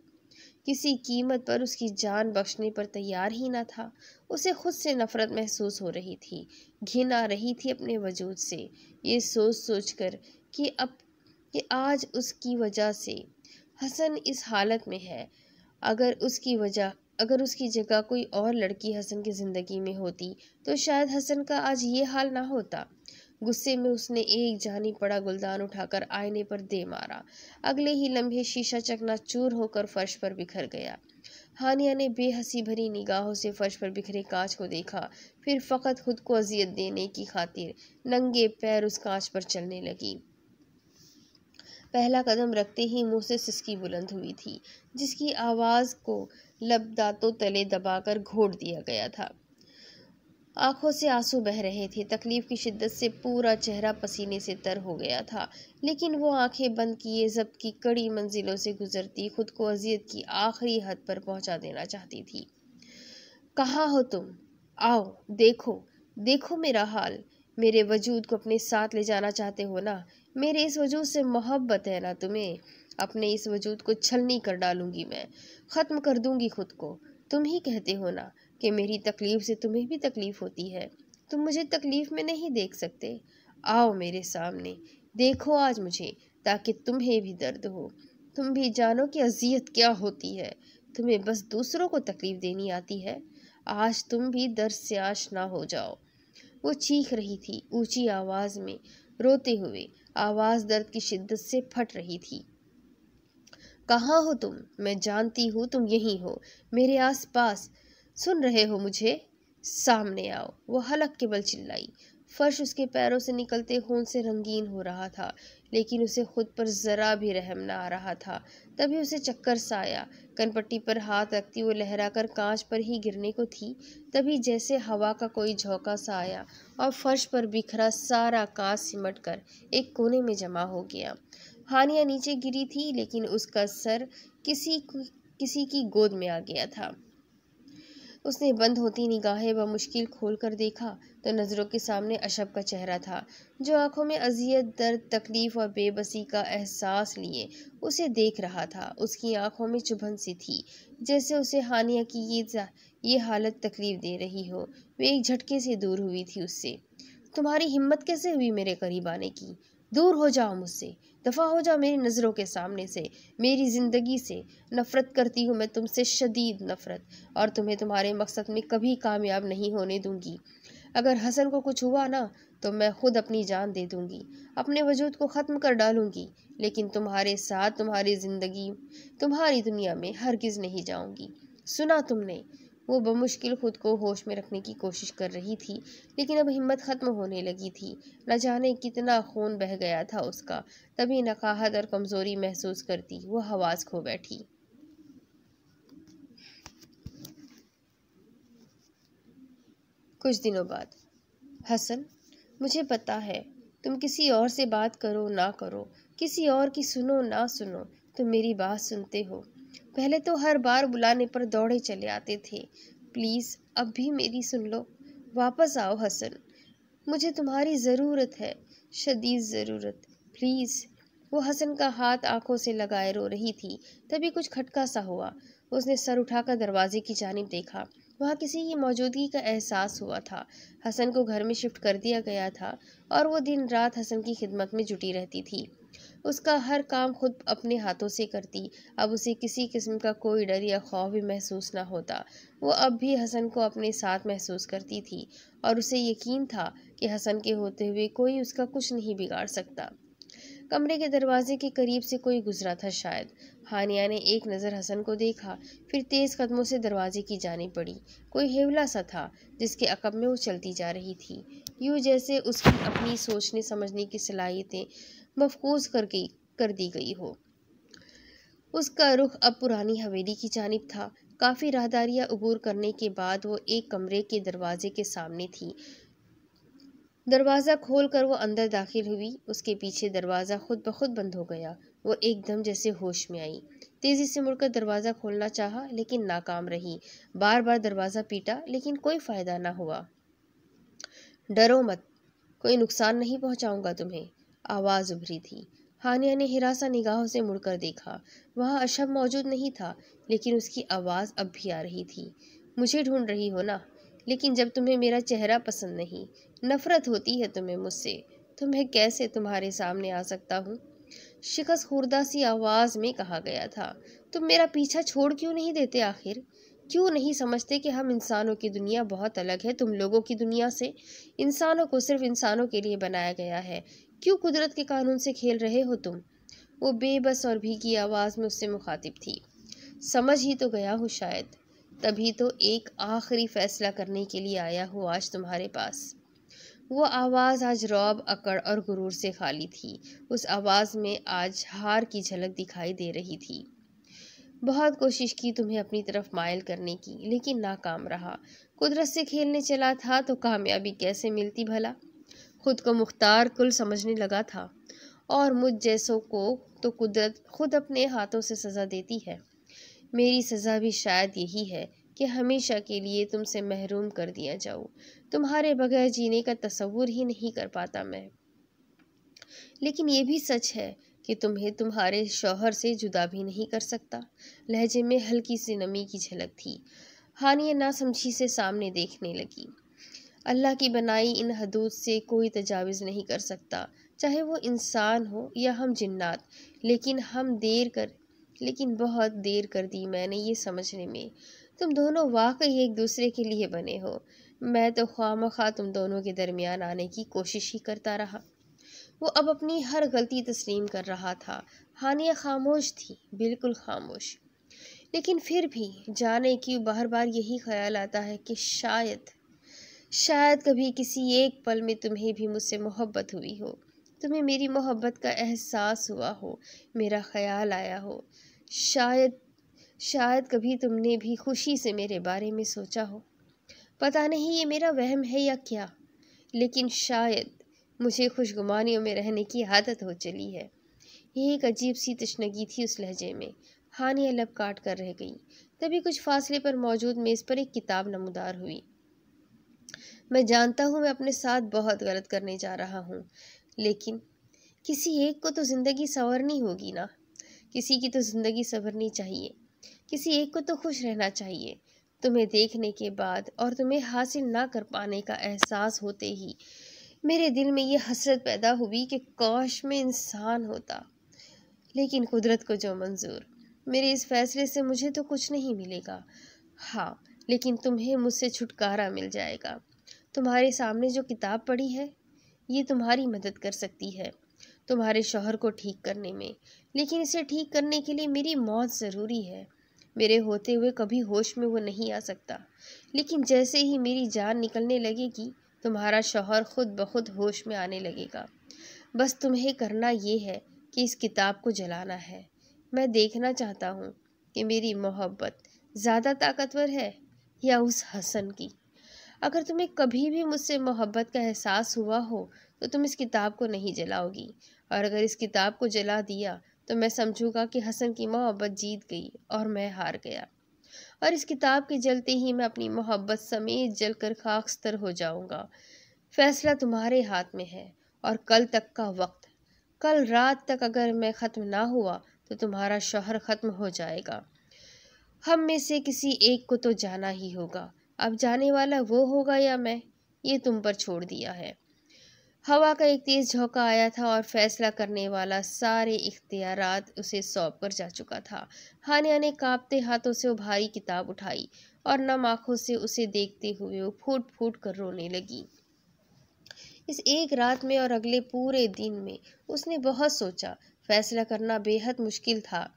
किसी कीमत पर उसकी जान बख्शने पर तैयार ही ना था। उसे खुद से नफरत महसूस हो रही थी, घिन आ रही थी अपने वजूद से, ये सोच सोच कर कि आज उसकी वजह से हसन इस हालत में है। अगर उसकी जगह कोई और लड़की हसन की ज़िंदगी में होती तो शायद हसन का आज ये हाल ना होता। गुस्से में उसने एक जानी पड़ा गुलदान उठाकर आईने पर दे मारा। अगले ही लम्हे शीशा चकनाचूर होकर फर्श पर बिखर गया। हानिया ने बेहसी भरी निगाहों से फर्श पर बिखरे कांच को देखा, फिर फ़कत खुद को अजियत देने की खातिर नंगे पैर उस कांच पर चलने लगी। पहला कदम रखते ही मुंह से सिसकी बुलंद हुई थी, जिसकी आवाज़ को लब दांतों तले दबाकर घोट दिया गया था। आंखों से आंसू बह रहे थे। तकलीफ की शिद्दत से पूरा चेहरा पसीने से तर हो गया था, लेकिन वो आंखें बंद किए ज़ब्त की कड़ी मंजिलों से गुजरती खुद को अजियत की आखिरी हद पर पहुंचा देना चाहती थी। कहाँ हो तुम? आओ, देखो मेरा हाल। मेरे वजूद को अपने साथ ले जाना चाहते हो ना? मेरे इस वजूद से मोहब्बत है ना तुम्हें? अपने इस वजूद को छलनी कर डालूंगी मैं, ख़त्म कर दूंगी खुद को। तुम ही कहते हो ना कि मेरी तकलीफ़ से तुम्हें भी तकलीफ़ होती है। तुम मुझे तकलीफ़ में नहीं देख सकते। आओ मेरे सामने, देखो आज मुझे, ताकि तुम्हें भी दर्द हो। तुम भी जानो कि अज़ियत क्या होती है। तुम्हें बस दूसरों को तकलीफ़ देनी आती है। आज तुम भी दर्द से आशना हो जाओ। वो चीख रही थी ऊंची आवाज़ में, रोते हुए। आवाज़ दर्द की शिद्दत से फट रही थी। कहाँ हो तुम? मैं जानती हूँ तुम यहीं हो, मेरे आसपास। सुन रहे हो मुझे? सामने आओ, वो हलक के बल चिल्लाई। फर्श उसके पैरों से निकलते खून से रंगीन हो रहा था, लेकिन उसे खुद पर जरा भी रहम न आ रहा था। तभी उसे चक्कर सा आया। कनपट्टी पर हाथ रखती वो लहराकर कांच पर ही गिरने को थी, तभी जैसे हवा का कोई झोंका सा आया और फर्श पर बिखरा सारा कांच सिमट कर एक कोने में जमा हो गया। हानिया नीचे गिरी थी, लेकिन उसका सर किसी की गोद में आ गया था। उसने बंद होती निगाहें बमुश्किल खोल कर देखा तो नज़रों के सामने अशब का चेहरा था, जो आंखों में अजियत, दर्द, तकलीफ और बेबसी का एहसास लिए उसे देख रहा था। उसकी आंखों में चुभन सी थी, जैसे उसे हानिया की ये हालत तकलीफ दे रही हो। वे एक झटके से दूर हुई थी उससे। तुम्हारी हिम्मत कैसे हुई मेरे करीब आने की? दूर हो जाओ मुझसे, दफ़ा हो जाओ मेरी नज़रों के सामने से, मेरी ज़िंदगी से। नफ़रत करती हूँ मैं तुमसे, शदीद नफ़रत, और तुम्हें तुम्हारे मकसद में कभी कामयाब नहीं होने दूंगी। अगर हसन को कुछ हुआ ना, तो मैं खुद अपनी जान दे दूंगी, अपने वजूद को ख़त्म कर डालूंगी, लेकिन तुम्हारे साथ तुम्हारी ज़िंदगी, तुम्हारी दुनिया में हरगिज़ नहीं जाऊंगी। सुना तुमने? वो बमुश्किल खुद को होश में रखने की कोशिश कर रही थी, लेकिन अब हिम्मत ख़त्म होने लगी थी। न जाने कितना खून बह गया था उसका। तभी नकाहत और कमज़ोरी महसूस करती वो हवास खो बैठी। कुछ दिनों बाद। हसन, मुझे पता है, तुम किसी और से बात करो ना करो, किसी और की सुनो ना सुनो, तुम मेरी बात सुनते हो। पहले तो हर बार बुलाने पर दौड़े चले आते थे। प्लीज़ अब भी मेरी सुन लो। वापस आओ हसन, मुझे तुम्हारी ज़रूरत है, शदीद ज़रूरत। प्लीज़। वो हसन का हाथ आंखों से लगाए रो रही थी। तभी कुछ खटका सा हुआ। उसने सर उठाकर दरवाजे की जानिब देखा। वहाँ किसी की मौजूदगी का एहसास हुआ था। हसन को घर में शिफ्ट कर दिया गया था और वो दिन रात हसन की खिदमत में जुटी रहती थी। उसका हर काम खुद अपने हाथों से करती। अब उसे किसी किस्म का कोई डर या खौफ भी महसूस न होता। वो अब भी हसन को अपने साथ महसूस करती थी और उसे यकीन था कि हसन के होते हुए कोई उसका कुछ नहीं बिगाड़ सकता। कमरे के दरवाजे के करीब से कोई गुजरा था शायद। हानिया ने एक नज़र हसन को देखा, फिर तेज़ कदमों से दरवाजे की जानिब बढ़ी। कोई हेवला सा था जिसके अकब में वो चलती जा रही थी, यूँ जैसे उसकी अपनी सोचने समझने की सलाहियतें मफकूज कर दी गई हो। उसका रुख अब पुरानी हवेली की जानिब था। काफ़ी राहदारियां अबूर करने के बाद वो एक कमरे के दरवाजे के सामने थी। दरवाज़ा खोलकर वो अंदर दाखिल हुई। उसके पीछे दरवाज़ा खुद ब खुद बंद हो गया। वो एकदम जैसे होश में आई। तेज़ी से मुड़कर दरवाज़ा खोलना चाहा, लेकिन नाकाम रही। बार बार दरवाज़ा पीटा, लेकिन कोई फ़ायदा ना हुआ। डरो मत, कोई नुकसान नहीं पहुंचाऊंगा तुम्हें, आवाज़ उभरी थी। हानिया ने हिरासा निगाहों से मुड़कर देखा। वहाँ अशब मौजूद नहीं था, लेकिन उसकी आवाज़ अब भी आ रही थी। मुझे ढूंढ रही हो ना? लेकिन जब तुम्हें मेरा चेहरा पसंद नहीं, नफ़रत होती है तुम्हें मुझसे, तो मैं कैसे तुम्हारे सामने आ सकता हूँ? शिकस्त खुर्दा सी आवाज़ में कहा गया था। तुम मेरा पीछा छोड़ क्यों नहीं देते आखिर? क्यों नहीं समझते कि हम इंसानों की दुनिया बहुत अलग है तुम लोगों की दुनिया से? इंसानों को सिर्फ इंसानों के लिए बनाया गया है। क्यों कुदरत के कानून से खेल रहे हो तुम? वो बेबस और भीगी आवाज़ में उससे मुखातिब थी। समझ ही तो गया हूँ शायद, तभी तो एक आखिरी फैसला करने के लिए आया हूँ आज तुम्हारे पास। वो आवाज़ आज रौब, अकड़ और गुरूर से खाली थी। उस आवाज़ में आज हार की झलक दिखाई दे रही थी। बहुत कोशिश की तुम्हें अपनी तरफ मायल करने की, लेकिन नाकाम रहा। कुदरत से खेलने चला था तो कामयाबी कैसे मिलती भला? खुद को मुख्तार कुल समझने लगा था, और मुझ जैसों को तो कुदरत खुद अपने हाथों से सज़ा देती है। मेरी सज़ा भी शायद यही है कि हमेशा के लिए तुमसे महरूम कर दिया जाऊं। तुम्हारे बगैर जीने का तसव्वुर ही नहीं कर पाता मैं। लेकिन ये भी सच है कि तुम्हें तुम्हारे शौहर से जुदा भी नहीं कर सकता। लहजे में हल्की सी नमी की झलक थी। हानिया नासमझी से सामने देखने लगी। अल्लाह की बनाई इन हदूद से कोई तजाविज़ नहीं कर सकता, चाहे वो इंसान हो या हम जिन्नात। लेकिन बहुत देर कर दी मैंने ये समझने में। तुम दोनों वाकई एक दूसरे के लिए बने हो। मैं तो ख्वामख्वाह तुम दोनों के दरमियान आने की कोशिश ही करता रहा। वो अब अपनी हर गलती तस्लीम कर रहा था। हानिया खामोश थी, बिल्कुल खामोश। लेकिन फिर भी जाने क्यों बार बार यही ख्याल आता है कि शायद कभी किसी एक पल में तुम्हें भी मुझसे मोहब्बत हुई हो। तुम्हें मेरी मोहब्बत का एहसास हुआ हो, मेरा ख्याल आया हो। शायद शायद कभी तुमने भी खुशी से मेरे बारे में सोचा हो। पता नहीं ये मेरा वहम है या क्या, लेकिन शायद मुझे खुशगुमानियों में रहने की आदत हो चली है। ये एक अजीब सी तशनगी थी उस लहजे में। हानिया लब काट कर रह गई। तभी कुछ फासले पर मौजूद मेज़ पर एक किताब नमूदार हुई। मैं जानता हूँ मैं अपने साथ बहुत गलत करने जा रहा हूँ, लेकिन किसी एक को तो ज़िंदगी संवरनी होगी ना। किसी की तो ज़िंदगी संवरनी चाहिए, किसी एक को तो खुश रहना चाहिए। तुम्हें देखने के बाद और तुम्हें हासिल ना कर पाने का एहसास होते ही मेरे दिल में ये हसरत पैदा हुई कि काश मैं इंसान होता। लेकिन कुदरत को जो मंजूर। मेरे इस फैसले से मुझे तो कुछ नहीं मिलेगा। हाँ, लेकिन तुम्हें मुझसे छुटकारा मिल जाएगा। तुम्हारे सामने जो किताब पड़ी है, ये तुम्हारी मदद कर सकती है तुम्हारे शौहर को ठीक करने में। लेकिन इसे ठीक करने के लिए मेरी मौत ज़रूरी है। मेरे होते हुए कभी होश में वो नहीं आ सकता। लेकिन जैसे ही मेरी जान निकलने लगेगी, तुम्हारा शौहर खुद ब खुद होश में आने लगेगा। बस तुम्हें करना ये है कि इस किताब को जलाना है। मैं देखना चाहता हूँ कि मेरी मोहब्बत ज़्यादा ताकतवर है या उस हसन की। अगर तुम्हें कभी भी मुझसे मोहब्बत का एहसास हुआ हो तो तुम इस किताब को नहीं जलाओगी, और अगर इस किताब को जला दिया तो मैं समझूंगा कि हसन की मोहब्बत जीत गई और मैं हार गया। और इस किताब के जलते ही मैं अपनी मोहब्बत समेत जलकर खाकस्तर हो जाऊंगा। फैसला तुम्हारे हाथ में है, और कल तक का वक्त, कल रात तक अगर मैं ख़त्म ना हुआ तो तुम्हारा शौहर ख़त्म हो जाएगा। हम में से किसी एक को तो जाना ही होगा। अब जाने वाला वो होगा या मैं, ये तुम पर छोड़ दिया है। हवा का एक तेज झोंका आया था और फैसला करने वाला सारे इख्तियारात उसे सौंप कर जा चुका था। हानिया ने कांपते हाथों से वो भारी किताब उठाई और नम आंखों से उसे देखते हुए वो फूट फूट कर रोने लगी। इस एक रात में और अगले पूरे दिन में उसने बहुत सोचा। फैसला करना बेहद मुश्किल था।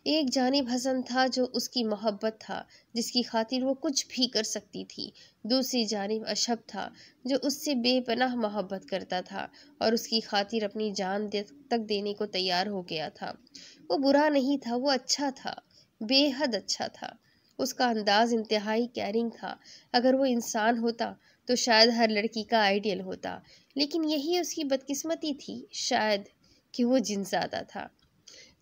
एक जानिब हसन था जो उसकी मोहब्बत था, जिसकी खातिर वो कुछ भी कर सकती थी। दूसरी जानिब अशब था जो उससे बेपनाह मोहब्बत करता था और उसकी खातिर अपनी जान तक देने को तैयार हो गया था। वो बुरा नहीं था, वो अच्छा था, बेहद अच्छा था। उसका अंदाज इंतहाई कैरिंग था। अगर वो इंसान होता तो शायद हर लड़की का आइडियल होता, लेकिन यही उसकी बदकिस्मती थी शायद कि वो जिनज़ादा था,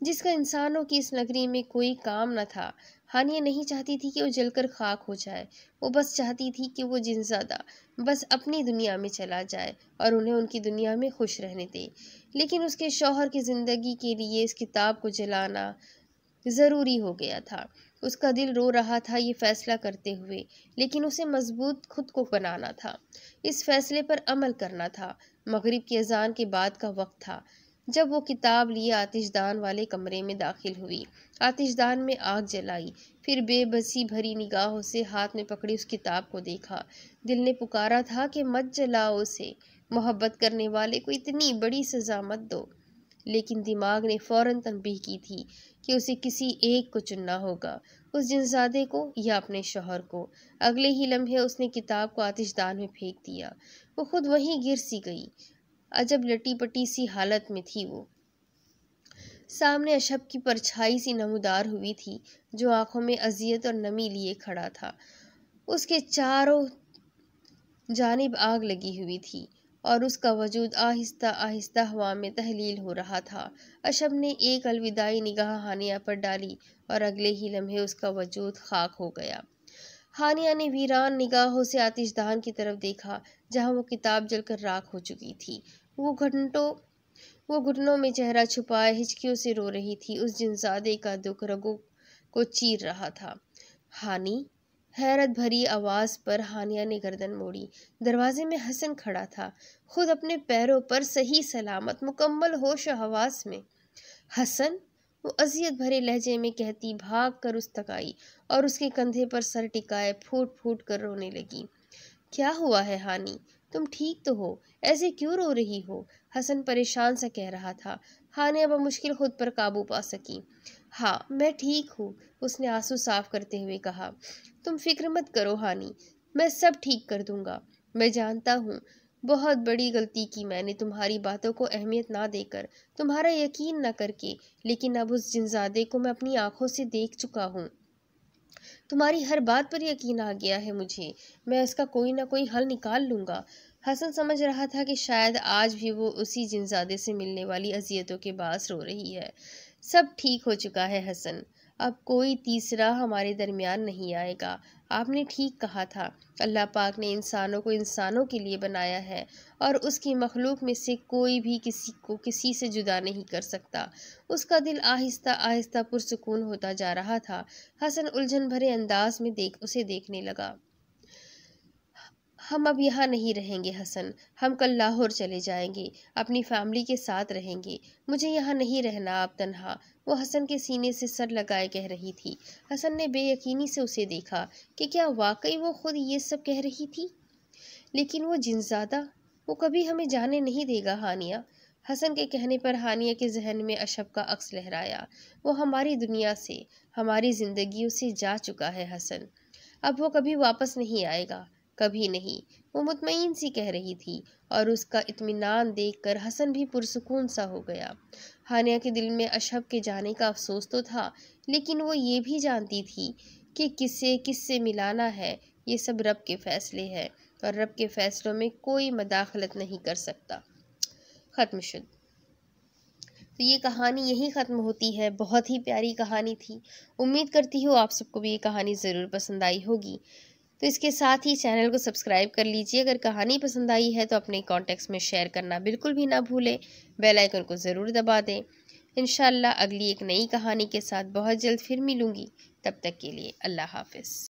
जिसका इंसानों की इस नगरी में कोई काम न था। हानिया नहीं चाहती थी कि वो जलकर खाक हो जाए। वो बस चाहती थी कि वो जिनज़ादा बस अपनी दुनिया में चला जाए और उन्हें उनकी दुनिया में खुश रहने दे। लेकिन उसके शौहर की ज़िंदगी के लिए इस किताब को जलाना ज़रूरी हो गया था। उसका दिल रो रहा था ये फैसला करते हुए, लेकिन उसे मजबूत खुद को बनाना था। इस फैसले पर अमल करना था। मगरिब की अजान के बाद का वक्त था जब वो किताब लिए आतिशदान वाले कमरे में दाखिल हुई। आतिशदान में आग जलाई, फिर बेबसी भरी निगाहों से हाथ में पकड़ी उस किताब को देखा। दिल ने पुकारा था कि मत जलाओ उसे, मोहब्बत करने वाले को इतनी बड़ी सज़ा मत दो। लेकिन दिमाग ने फौरन तंबीह की थी कि उसे किसी एक को चुनना होगा, उस जिनज़ादे को या अपने शौहर को। अगले ही लम्हे उसने किताब को आतिशदान में फेंक दिया। वो खुद वहीं गिर सी गई। अजब लटी पटी सी हालत में थी वो। सामने अशब की परछाई सी नमूदार हुई थी जो आंखों में अजियत और नमी लिए खड़ा था। उसके चारों जानिब आग लगी हुई थी और उसका वजूद आहिस्ता आहिस्ता हवा में तहलील हो रहा था। अशब ने एक अलविदाई निगाह हानिया पर डाली और अगले ही लम्हे उसका वजूद खाक हो गया। हानिया ने वीरान निगाहों से आतिशदान की तरफ देखा जहां वो किताब जलकर राख हो चुकी थी। वो घुटनों में चेहरा छुपाए हिचकियों से रो रही थी। उस जिनजादे का दुख रगों को चीर रहा था। हानी, हैरत भरी आवाज पर हानिया ने गर्दन मोड़ी। दरवाजे में हसन खड़ा था, खुद अपने पैरों पर सही सलामत, मुकम्मल होश हवास में। हसन, वो अजियत भरे लहजे में कहती भाग कर उस तक आई और उसके कंधे पर सर टिकाए फूट फूट कर रोने लगी। क्या हुआ है हानी, तुम ठीक तो हो? ऐसे क्यों रो रही हो? हसन परेशान सा कह रहा था। हानिया बमुश्किल खुद पर काबू पा सकी। हाँ, मैं ठीक हूँ, उसने आंसू साफ करते हुए कहा। तुम फिक्र मत करो हानी, मैं सब ठीक कर दूंगा। मैं जानता हूँ बहुत बड़ी गलती की मैंने, तुम्हारी बातों को अहमियत ना देकर, तुम्हारा यकीन न करके। लेकिन अब उस जिनजादे को मैं अपनी आंखों से देख चुका हूँ। तुम्हारी हर बात पर यकीन आ गया है मुझे। मैं उसका कोई ना कोई हल निकाल लूंगा। हसन समझ रहा था कि शायद आज भी वो उसी जिनजादे से मिलने वाली अजियतों के बास रो रही है। सब ठीक हो चुका है हसन, अब कोई तीसरा हमारे दरमियान नहीं आएगा। आपने ठीक कहा था, अल्लाह पाक ने इंसानों को इंसानों के लिए बनाया है और उसकी मखलूक में से कोई भी किसी को किसी से जुदा नहीं कर सकता। उसका दिल आहिस्ता आहिस्ता पुरसुकून होता जा रहा था। हसन उलझन भरे अंदाज में उसे देखने लगा। हम अब यहाँ नहीं रहेंगे हसन, हम कल लाहौर चले जाएंगे, अपनी फैमिली के साथ रहेंगे। मुझे यहाँ नहीं रहना अब तन्हा, वो हसन के सीने से सर लगाए कह रही थी। हसन ने बेयकीनी से उसे देखा कि क्या वाकई वो खुद ये सब कह रही थी। लेकिन वो जिनजादा, वो कभी हमें जाने नहीं देगा हानिया। हसन के कहने पर हानिया के जहन में अशब का अक्स लहराया। वो हमारी दुनिया से, हमारी जिंदगियों से जा चुका है हसन, अब वो कभी वापस नहीं आएगा, कभी नहीं, वो मुतमईन सी कह रही थी। और उसका इत्मीनान देखकर हसन भी पुरसुकून सा हो गया। हानिया के दिल में अशब के जाने का अफसोस तो था, लेकिन वो ये भी जानती थी कि किससे किससे मिलाना है, ये सब रब के फैसले हैं और रब के फैसलों में कोई मदाखलत नहीं कर सकता। ख़त्म शुद। तो ये कहानी यहीं ख़त्म होती है। बहुत ही प्यारी कहानी थी। उम्मीद करती हूँ आप सबको भी ये कहानी ज़रूर पसंद आई होगी। तो इसके साथ ही चैनल को सब्सक्राइब कर लीजिए। अगर कहानी पसंद आई है तो अपने कॉन्टेक्ट्स में शेयर करना बिल्कुल भी ना भूलें। बेल आइकन को ज़रूर दबा दें। इंशाल्लाह अगली एक नई कहानी के साथ बहुत जल्द फिर मिलूँगी। तब तक के लिए अल्लाह हाफ़िज़।